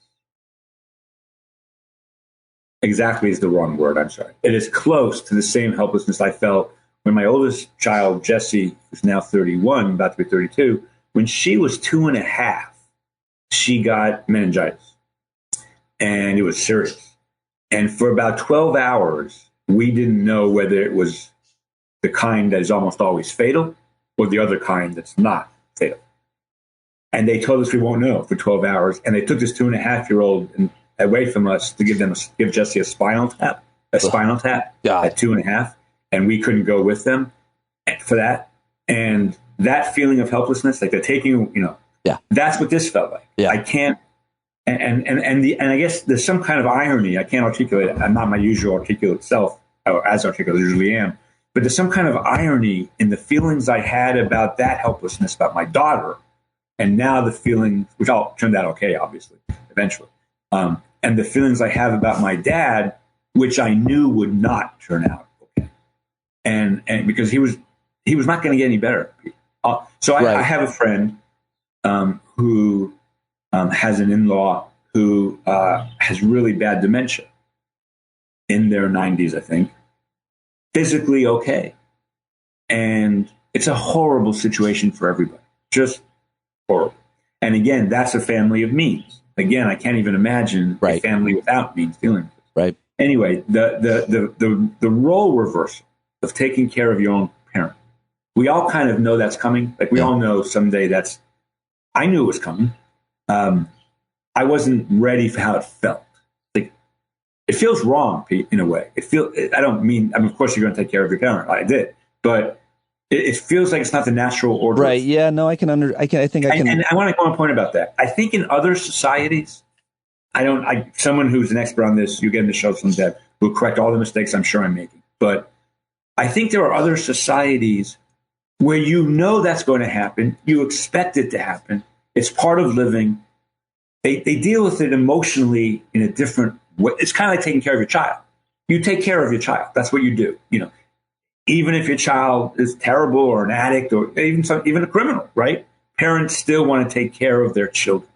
Exactly is the wrong word. I'm sorry. It is close to the same helplessness I felt when my oldest child, Jessie, who's now 31, about to be 32, when she was 2.5, she got meningitis, and it was serious. And for about 12 hours, we didn't know whether it was the kind that is almost always fatal or the other kind that's not fatal. And they told us we won't know for 12 hours. And they took this 2.5-year-old away from us to give Jessie a spinal tap at 2.5. And we couldn't go with them for that. And that feeling of helplessness, like they're taking, that's what this felt like. Yeah. I can't, and I guess there's some kind of irony. I can't articulate it. I'm not my usual articulate self, or as articulate as I usually am. But there's some kind of irony in the feelings I had about that helplessness about my daughter, and now the feelings, which all turned out okay, obviously, eventually, and the feelings I have about my dad, which I knew would not turn out okay, and because he was not going to get any better. I have a friend who has an in-law who has really bad dementia, in their 90s, I think. Physically okay. And it's a horrible situation for everybody. Just horrible. And again, that's a family of means. Again, I can't even imagine a family without means dealing with this. Right. Anyway, the role reversal of taking care of your own parent. We all kind of know that's coming. Like we all know someday I knew it was coming. I wasn't ready for how it felt. It feels wrong, Pete, in a way. Of course you're going to take care of your parent. I did. But it feels like it's not the natural order. Right. Yeah, no, I think I can. And I want to go on a point about that. I think in other societies, someone who's an expert on this, you get in the show someday, will correct all the mistakes I'm sure I'm making. But I think there are other societies where that's going to happen. You expect it to happen. It's part of living. They deal with it emotionally in a different way. It's kind of like taking care of your child. You take care of your child. That's what you do. Even if your child is terrible or an addict or even a criminal, right? Parents still want to take care of their children.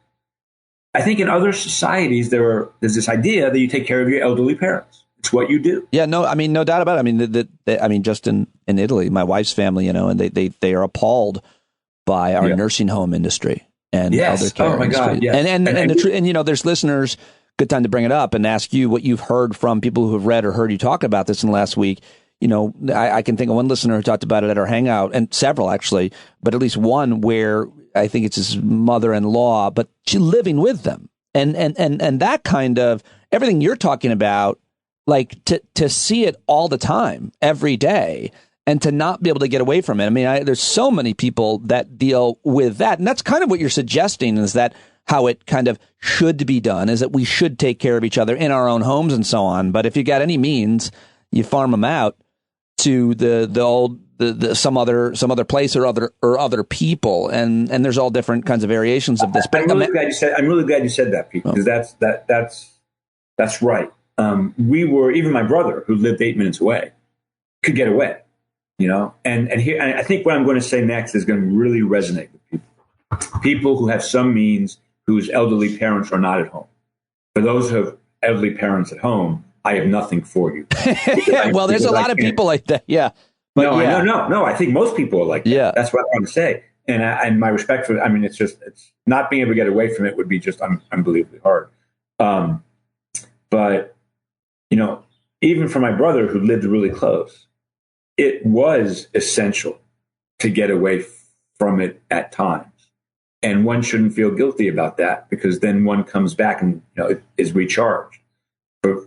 I think in other societies, there's this idea that you take care of your elderly parents. It's what you do. Yeah, no, I mean, no doubt about it. I mean, just in Italy, my wife's family, and they are appalled by our nursing home industry and elder care industry. God, yes. And there's listeners. Good time to bring it up and ask you what you've heard from people who have read or heard you talk about this in the last week. I can think of one listener who talked about it at our hangout, and several actually, but at least one where I think it's his mother-in-law, but she's living with them, and that kind of everything you're talking about, like to see it all the time, every day, and to not be able to get away from it. I mean, there's so many people that deal with that. And that's kind of what you're suggesting, is that how it kind of should be done, is that we should take care of each other in our own homes and so on. But if you got any means, you farm them out to some other place or other people. And there's all different kinds of variations of this. But I'm really glad you said that, Pete, because that's right. Even my brother, who lived 8 minutes away, could get away. And I think what I'm going to say next is going to really resonate with people who have some means, whose elderly parents are not at home. For those who have elderly parents at home, I have nothing for you. Well, there's a lot of people like that. Yeah. But no. I think most people are like that. Yeah. That's what I'm trying to say. And my respect for it, I mean, it's not being able to get away from it would be just unbelievably hard. But, even for my brother, who lived really close, it was essential to get away from it at times. And one shouldn't feel guilty about that, because then one comes back and is recharged. For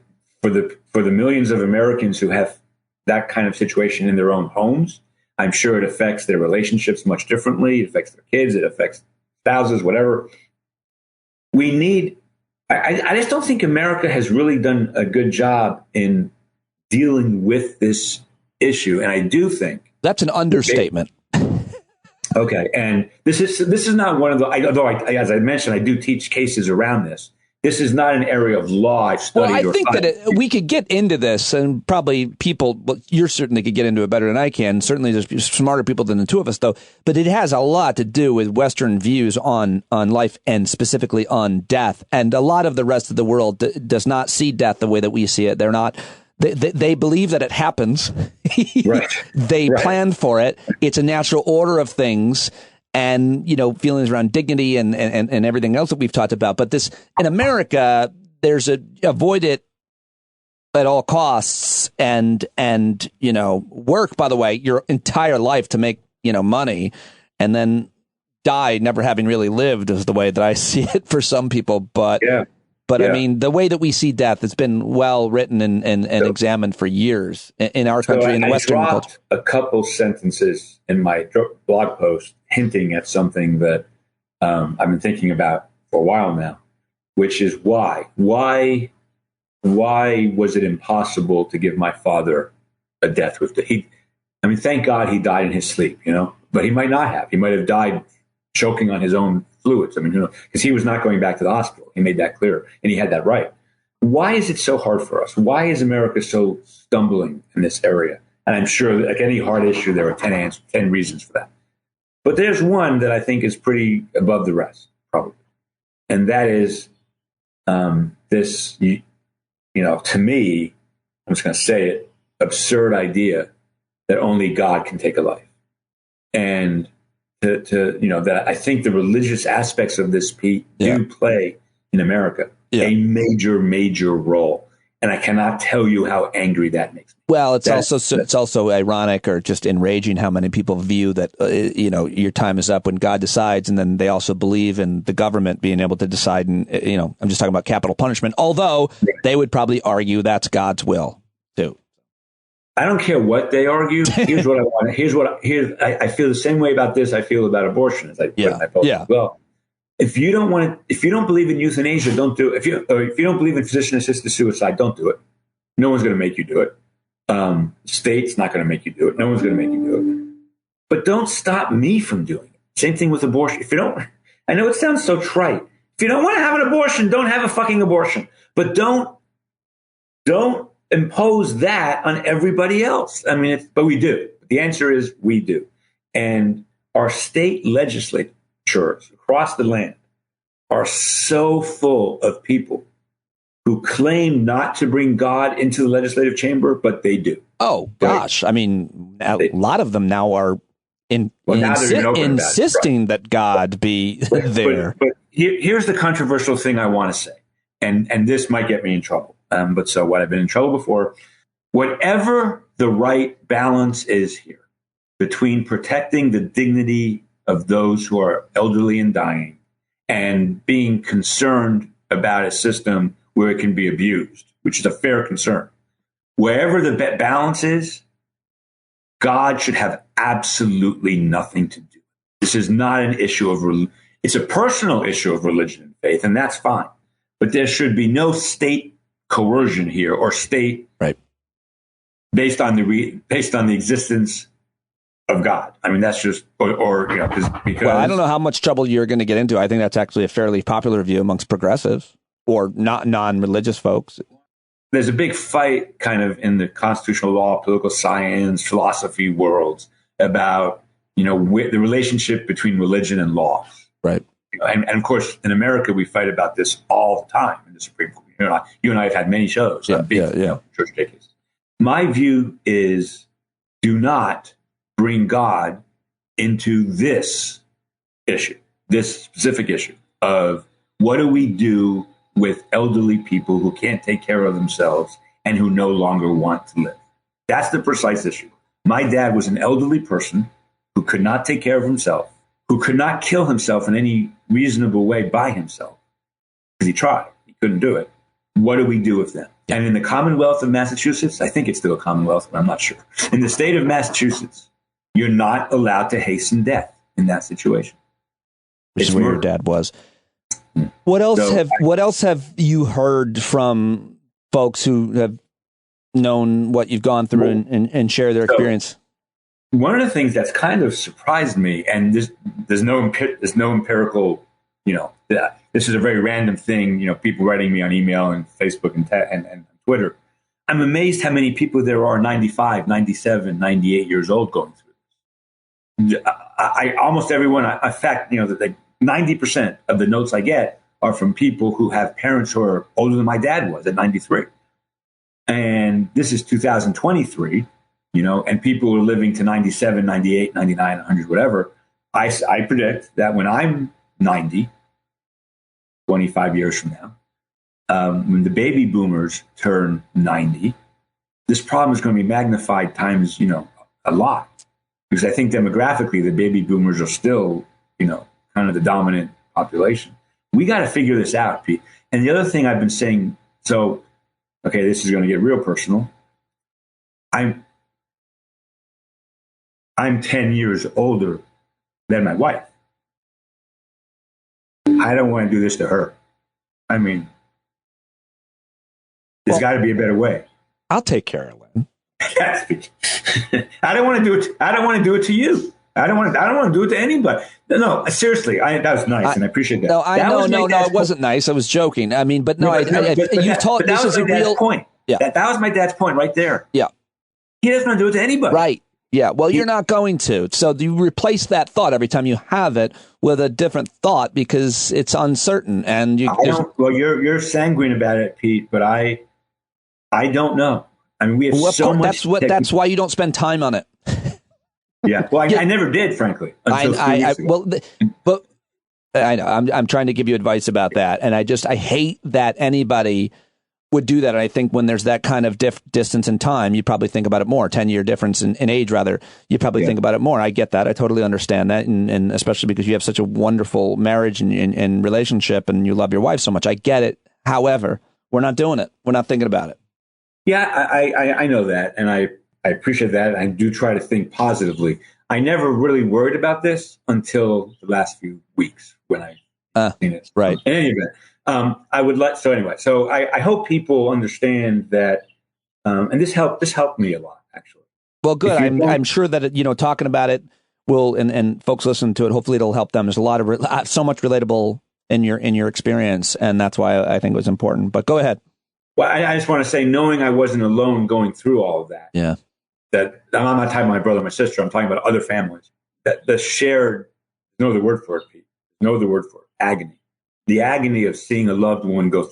the millions of Americans who have that kind of situation in their own homes, I'm sure it affects their relationships much differently. It affects their kids. It affects spouses, whatever. I just don't think America has really done a good job in dealing with this issue. And I do think that's an understatement. Okay. And this is not one of the, although as I mentioned, I do teach cases around this. This is not an area of law I've studied. Well, I think that we could get into this, and probably you certainly could get into it better than I can. Certainly there's smarter people than the two of us, though. But it has a lot to do with Western views on life, and specifically on death. And a lot of the rest of the world does not see death the way that we see it. They're not. They believe that it happens. Right. They plan for it. It's a natural order of things. And, feelings around dignity and everything else that we've talked about. But this, in America, there's avoid it at all costs and work, by the way, your entire life to make, money, and then die never having really lived, is the way that I see it for some people. But I mean, the way that we see death has been well written and examined for years in our country, in the Western culture. A couple sentences in my blog post hinting at something that I've been thinking about for a while now, which is why was it impossible to give my father a death with thank God he died in his sleep, but he might not have. He might have died choking on his own fluids. Because he was not going back to the hospital. He made that clear, and he had that right. Why is it so hard for us? Why is America so stumbling in this area? And I'm sure, like any hard issue, there are 10 reasons for that. But there's one that I think is pretty above the rest, probably. And that is this, to me, I'm just going to say it, absurd idea that only God can take a life. And that I think the religious aspects of this, Pete, do play in America a major, major role. And I cannot tell you how angry that makes me. Well, it's also ironic or just enraging how many people view that, your time is up when God decides. And then they also believe in the government being able to decide. And, I'm just talking about capital punishment, although they would probably argue that's God's will too. I don't care what they argue. Here's what I want. I feel the same way about this. I feel about abortion. As I put in my post as well. If you don't believe in euthanasia, don't do it. If you don't believe in physician-assisted suicide, don't do it. No one's going to make you do it. State's not going to make you do it. No one's going to make you do it. But don't stop me from doing it. Same thing with abortion. If you don't, I know it sounds so trite. If you don't want to have an abortion, don't have a fucking abortion. But don't impose that on everybody else. But we do. The answer is we do. And our state legislatures across the land are so full of people who claim not to bring God into the legislative chamber, but they do. Oh, gosh. A lot of them now are insisting that God be there. But here's the controversial thing I want to say, and this might get me in trouble. But so what, I've been in trouble before. Whatever the right balance is here between protecting the dignity of those who are elderly and dying and being concerned about a system where it can be abused, which is a fair concern. Wherever the balance is, God should have absolutely nothing to do. This is not an issue of it's a personal issue of religion and faith, and that's fine. But there should be no state coercion here or state right based on the existence of God. I mean, that's just or because well, I don't know how much trouble you're going to get into. I think that's actually a fairly popular view amongst progressives or not non-religious folks. There's a big fight kind of in the constitutional law, political science, philosophy worlds about, the relationship between religion and law. Right. And of course, in America, we fight about this all the time in the Supreme Court. You and I have had many shows on big church cases. My view is do not bring God into this issue, this specific issue of what do we do with elderly people who can't take care of themselves and who no longer want to live. That's the precise issue. My dad was an elderly person who could not take care of himself, who could not kill himself in any reasonable way by himself. Because he tried. He couldn't do it. What do we do with them? And in the Commonwealth of Massachusetts, I think it's still a Commonwealth, but I'm not sure. In the state of Massachusetts, you're not allowed to hasten death in that situation. Which is where your dad was. What else have you heard from folks who have known what you've gone through and share their experience? One of the things that's kind of surprised me, and there's no empirical, this is a very random thing, people writing me on email and Facebook and Twitter. I'm amazed how many people there are 95, 97, 98 years old going through this. Almost everyone, in fact, 90% of the notes I get are from people who have parents who are older than my dad was at 93. And this is 2023, and people are living to 97, 98, 99, 100, whatever. I predict that when I'm 90, 25 years from now, when the baby boomers turn 90, this problem is going to be magnified times, a lot. Because I think demographically, the baby boomers are still, kind of the dominant population. We got to figure this out, Pete. And the other thing I've been saying, this is going to get real personal. I'm 10 years older than my wife. I don't want to do this to her. I mean, there's got to be a better way. I'll take care of Lynn. I don't want to do it. I don't want to do it to you. I don't want to do it to anybody. No, seriously. That was nice, and I appreciate that. No, it wasn't nice. I was joking. I mean, but no, you told this is a real point. Yeah, that was my dad's point right there. Yeah, he doesn't want to do it to anybody. Right. Yeah. Well, you're not going to. So you replace that thought every time you have it with a different thought because it's uncertain. And you're sanguine about it, Pete. But I don't know. I mean, we have so much. That's why you don't spend time on it. Yeah. Well, I never did, frankly. Until 3 weeks ago. But I know I'm trying to give you advice about that, and I hate that anybody would do that. And I think when there's that kind of distance in time, you probably think about it more. 10-year difference in age, rather, you probably think about it more. I get that. I totally understand that, and especially because you have such a wonderful marriage and relationship, and you love your wife so much. I get it. However, we're not doing it. We're not thinking about it. Yeah, I know that, and I appreciate that. And I do try to think positively. I never really worried about this until the last few weeks when I seen it. Right. In any event, I hope people understand that, and this helped me a lot, actually. Well, good. I'm sure that talking about it will, and folks listen to it. Hopefully, it'll help them. There's a lot of so much relatable in your experience, and that's why I think it was important. But go ahead. Well, I just want to say, knowing I wasn't alone going through all of that. Yeah. That I'm not talking about my brother, my sister. I'm talking about other families. That the shared, no other word for it, Pete. No other word for it. Agony. The agony of seeing a loved one go,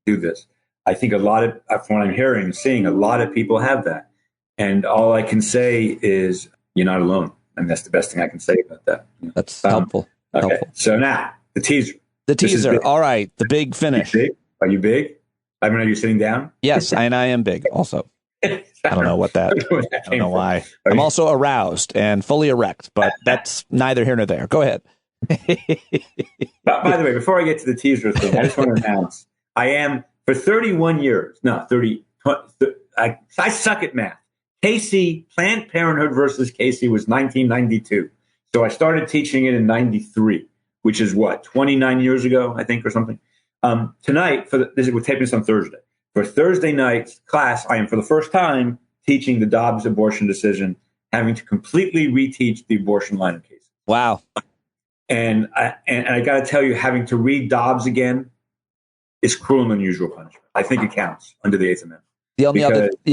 do this. I think from what I'm hearing and seeing, a lot of people have that. And all I can say is, you're not alone. And that's the best thing I can say about that. That's helpful. Okay. Helpful. So now, the teaser. The teaser. All right. The big finish. Are you big? I mean, are you sitting down? Yes, and I am big also. I don't know what that. I don't know why. I'm also aroused and fully erect, but that's neither here nor there. Go ahead. By the way, before I get to the teaser thing, I just want to announce I am for 31 years. No, 30. I suck at math. Casey, Planned Parenthood versus Casey was 1992. So I started teaching it in 93, which is what, 29 years ago, I think, or something. Tonight, we're taping this on Thursday. For Thursday night's class, I am for the first time teaching the Dobbs abortion decision, having to completely reteach the abortion line of cases. Wow. And I got to tell you, having to read Dobbs again is cruel and unusual punishment. I think it counts under the Eighth Amendment. The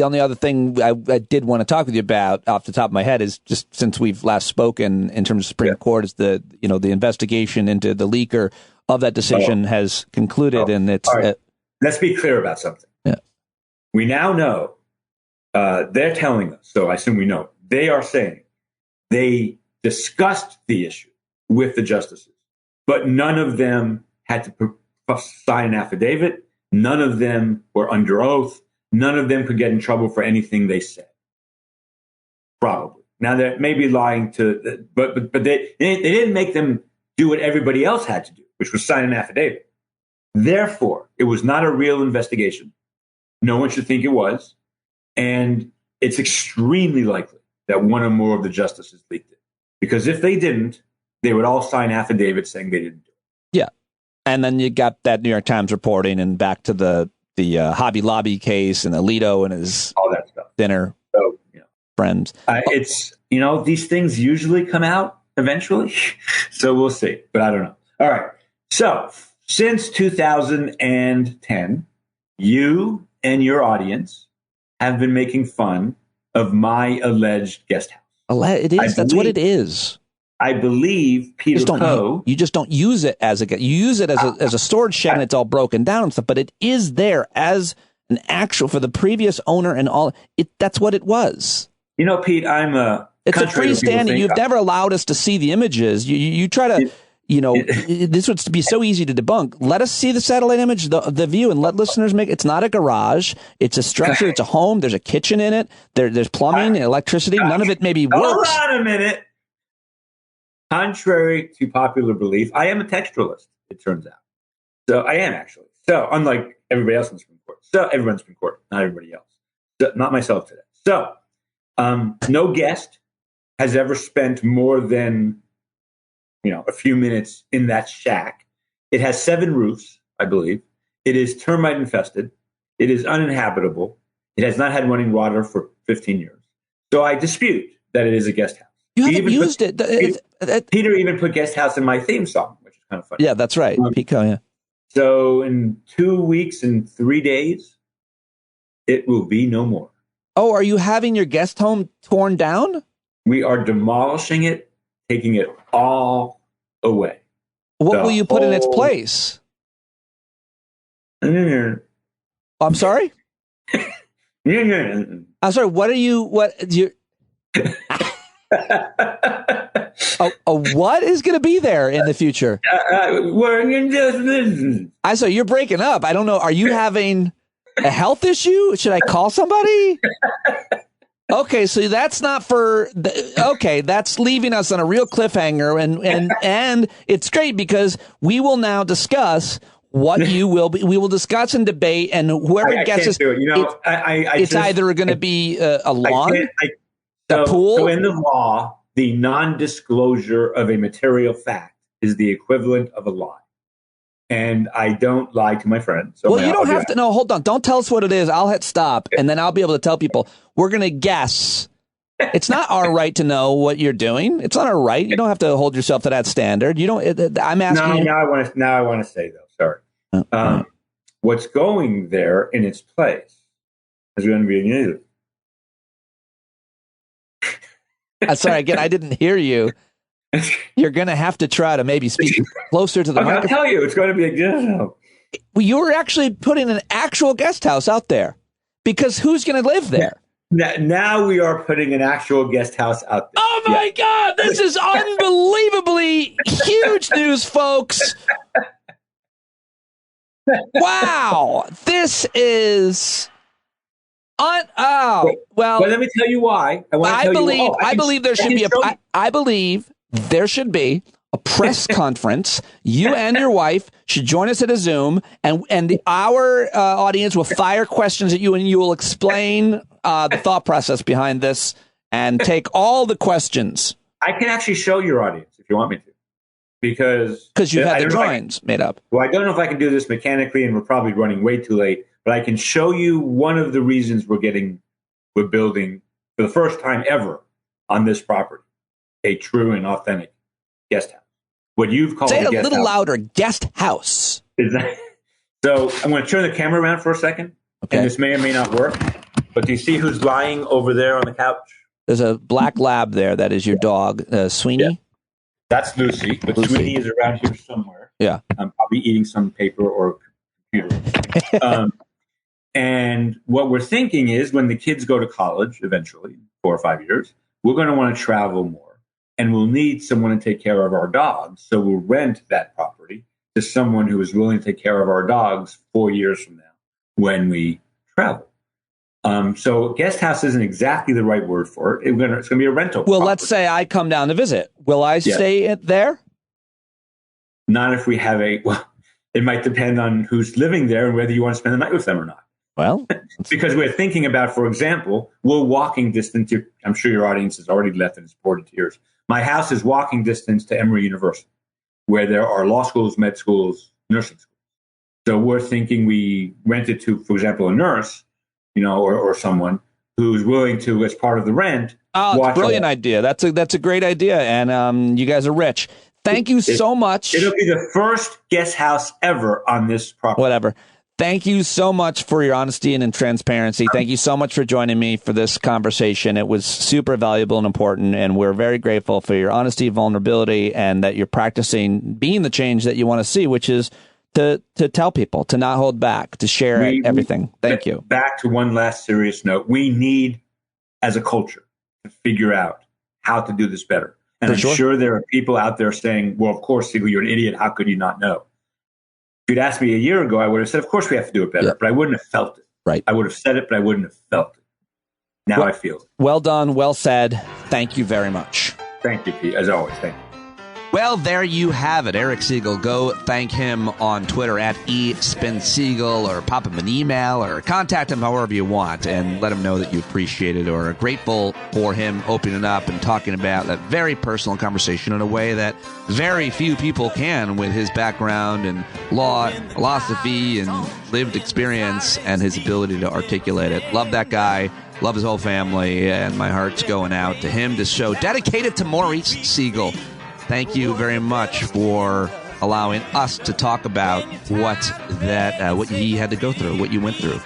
only other thing I did want to talk with you about off the top of my head is just since we've last spoken in terms of Supreme Court is the investigation into the leaker of that decision has concluded, and it's. Right. Let's be clear about something. Yeah. We now know they're telling us, so I assume we know. They are saying they discussed the issue with the justices, but none of them had to sign an affidavit. None of them were under oath. None of them could get in trouble for anything they said. Probably. Now, they may be lying but they didn't make them do what everybody else had to do, which was sign an affidavit. Therefore, it was not a real investigation. No one should think it was. And it's extremely likely that one or more of the justices leaked it. Because if they didn't, they would all sign affidavits saying they didn't do it. Yeah. And then you got that New York Times reporting and back to the Hobby Lobby case and Alito and his all that stuff. Dinner friends. It's, these things usually come out eventually. So we'll see. But I don't know. All right. So since 2010, you and your audience have been making fun of my alleged guest house. It is. That's what it is. I believe Peter Coe. You just don't use it as you use it as a storage shed and it's all broken down and stuff, but it is there as an actual for the previous owner and all. That's what it was. Pete, it's a freestanding. You've never allowed us to see the images. You try to, this would be so easy to debunk. Let us see the satellite image, the view, and let listeners make. It's not a garage. It's a structure. It's a home. There's a kitchen in it. There's plumbing and electricity. None of it maybe works. Hold on a minute. Contrary to popular belief, I am a textualist, it turns out. So I am actually. So unlike everybody else in the Supreme Court. So everyone's in the Supreme Court, not everybody else. So, not myself today. So no guest has ever spent more than, a few minutes in that shack. It has 7 roofs, I believe. It is termite infested. It is uninhabitable. It has not had running water for 15 years. So I dispute that it is a guest house. You haven't used it. Peter even put guest house in my theme song, which is kind of funny. Yeah, that's right. Pico, yeah. So in 2 weeks and 3 days, it will be no more. Oh, are you having your guest home torn down? We are demolishing it, taking it all away. What will you put in its place? I'm sorry? I'm sorry, what what is going to be there in the future? I saw you're breaking up. I don't know. Are you having a health issue? Should I call somebody? Okay, so that's not for. Okay, that's leaving us on a real cliffhanger, and it's great because we will now discuss what you will be. We will discuss and debate, and whoever guesses, it's either going to be a lawn. The pool? So in the law, the non-disclosure of a material fact is the equivalent of a lie. And I don't lie to my friends. So well, you don't have to. No, hold on. Don't tell us what it is. I'll hit stop, and then I'll be able to tell people, we're going to guess. It's not our right to know what you're doing. It's not our right. You don't have to hold yourself to that standard. You don't. I'm asking. Now I want to say, though, sorry. What's going there in its place is going to be a new. Sorry, again, I didn't hear you. You're going to have to try to maybe speak closer to the microphone. I'll tell you, it's going to be a guest house. You're actually putting an actual guest house out there because who's going to live there? Now we are putting an actual guest house out there. Oh, my God. This is unbelievably huge news, folks. Wow. This is... well, let me tell you why. I believe there should be a press conference. You and your wife should join us at a Zoom, and our audience will fire questions at you, and you will explain the thought process behind this and take all the questions. I can actually show your audience if you want me to. Because you had the drawings made up. Well, I don't know if I can do this mechanically, and we're probably running way too late, but I can show you one of the reasons we're building for the first time ever on this property, a true and authentic guest house. What you've called Say it a guest a little house. louder, guest house. So I'm going to turn the camera around for a second, okay. And this may or may not work, but do you see who's lying over there on the couch? There's a black lab there that is your dog, Sweeney. Yeah. That's Lucy, but Lucy. Sweeney is around here somewhere. Yeah. I'm probably eating some paper or computer. And what we're thinking is when the kids go to college eventually, 4 or 5 years, we're going to want to travel more. And we'll need someone to take care of our dogs. So we'll rent that property to someone who is willing to take care of our dogs 4 years from now when we travel. So guest house isn't exactly the right word for it. It's going to be a rental. Well, property. let's say I come down to visit. Will I stay there? Not if we have well, it might depend on who's living there and whether you want to spend the night with them or not. Well, because we're thinking about, for example, we're walking distance. I'm sure your audience has already left and it's poured to tears. My house is walking distance to Emory University, where there are law schools, med schools, nursing schools. So we're thinking we rent it to, for example, a nurse, or someone who's willing to, as part of the rent. Oh, it's a brilliant idea. That's a great idea. And you guys are rich. Thank you so much. It'll be the first guest house ever on this property. Whatever. Thank you so much for your honesty and transparency. Thank you so much for joining me for this conversation. It was super valuable and important, and we're very grateful for your honesty, vulnerability, and that you're practicing being the change that you want to see, which is to tell people, to not hold back, to share everything. Thank you. Back to one last serious note. We need, as a culture, to figure out how to do this better. And I'm sure there are people out there saying, well, of course, Segall, you're an idiot. How could you not know? If you'd asked me a year ago, I would have said, of course we have to do it better, but I wouldn't have felt it. Right. I would have said it, but I wouldn't have felt it. Now I feel it. Well done. Well said. Thank you very much. Thank you, Pete. As always, thank you. Well, there you have it. Eric Segall. Go thank him on Twitter at @eSpinSegall, or pop him an email or contact him however you want and let him know that you appreciate it or are grateful for him opening up and talking about that very personal conversation in a way that very few people can, with his background in law, philosophy, and lived experience and his ability to articulate it. Love that guy. Love his whole family, and my heart's going out to him. This show dedicated to Maurice Segall. Thank you very much for allowing us to talk about what he had to go through, what you went through,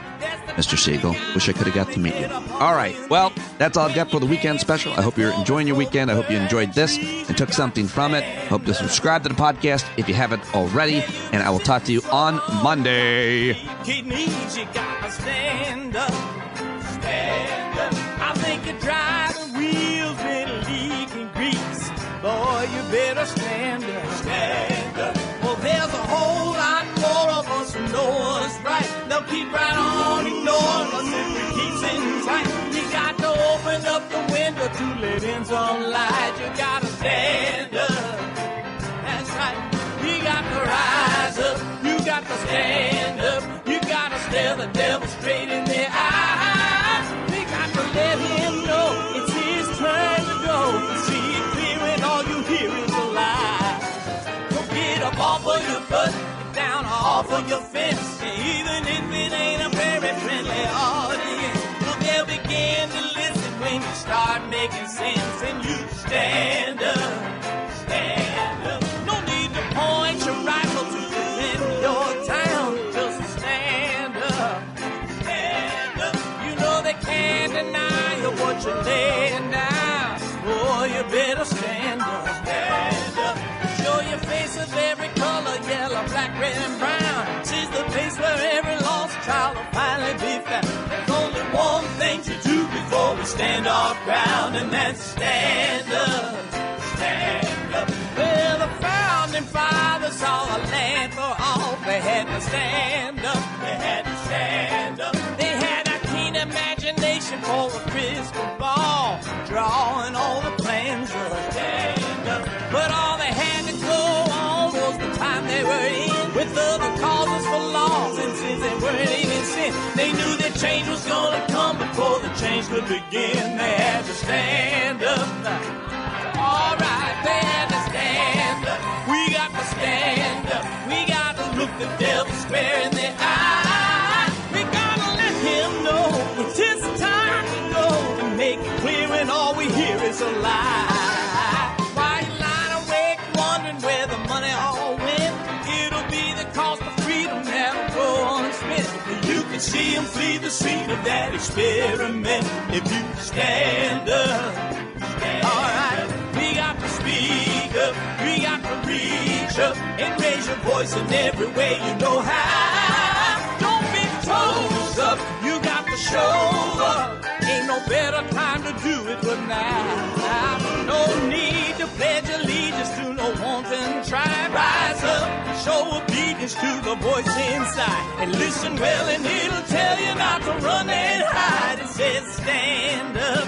Mr. Segall. Wish I could have got to meet you. All right. Well, that's all I've got for the weekend special. I hope you're enjoying your weekend. I hope you enjoyed this and took something from it. Hope to subscribe to the podcast if you haven't already, and I will talk to you on Monday. Kidneys, you gotta stand up. Stand up. I think you're driving wheels with leaking grease. Boy, you better stand up. Stand up. Well, there's a whole lot more of us who know us right. They'll keep right on ignoring us if we keep sitting tight. You got to open up the window to let in some light. You gotta stand up. That's right. You got to rise up. You got to stand up. You got to stare the devil straight in the eye. We got to let him know it's his turn to go. See it clear when all you hear is a lie. So get up off of your butt, get down off of your fence. And even if it ain't a very friendly audience, well, they'll begin to listen when you start making sense. And you stand up, stand up. No need to point your rifle to defend your town. Just stand up, stand up. You know they can't deny you what you're laying down. Boy, you better stand up, stand up. Show your face of every color, yellow, black, red, and brown. She's the place where every lost child will finally be found. There's only one thing to do before we stand our ground, and that's stand up, stand up. Well, the founding fathers saw a land for all. They had to stand up, they had to stand up. They had a keen imagination for a crystal ball, drawing all the plans of a stand up. But all they had to go on was the time they were in, with other causes for laws, and since they weren't even sin, they knew that change was gonna come before the change begin, they had to stand up. All right, they had to stand up. We got to stand up. We got to look the devil square in the eye. We gotta let him know it's his time to go and make it clear when all we hear is a lie. Why you lying awake wondering where the money all went? It'll be the cost of freedom that'll go unspent. You can see him flee the scene of that experiment if you stand up. All right, we got to speak up. We got to reach up and raise your voice in every way you know how. Don't be toes up. You got to show up. Ain't no better time to do it but now. No need to pledge allegiance to no wanton tribe. Rise up and show obedience to the voice inside. And listen well and it'll tell you not to run and hide. It says stand up.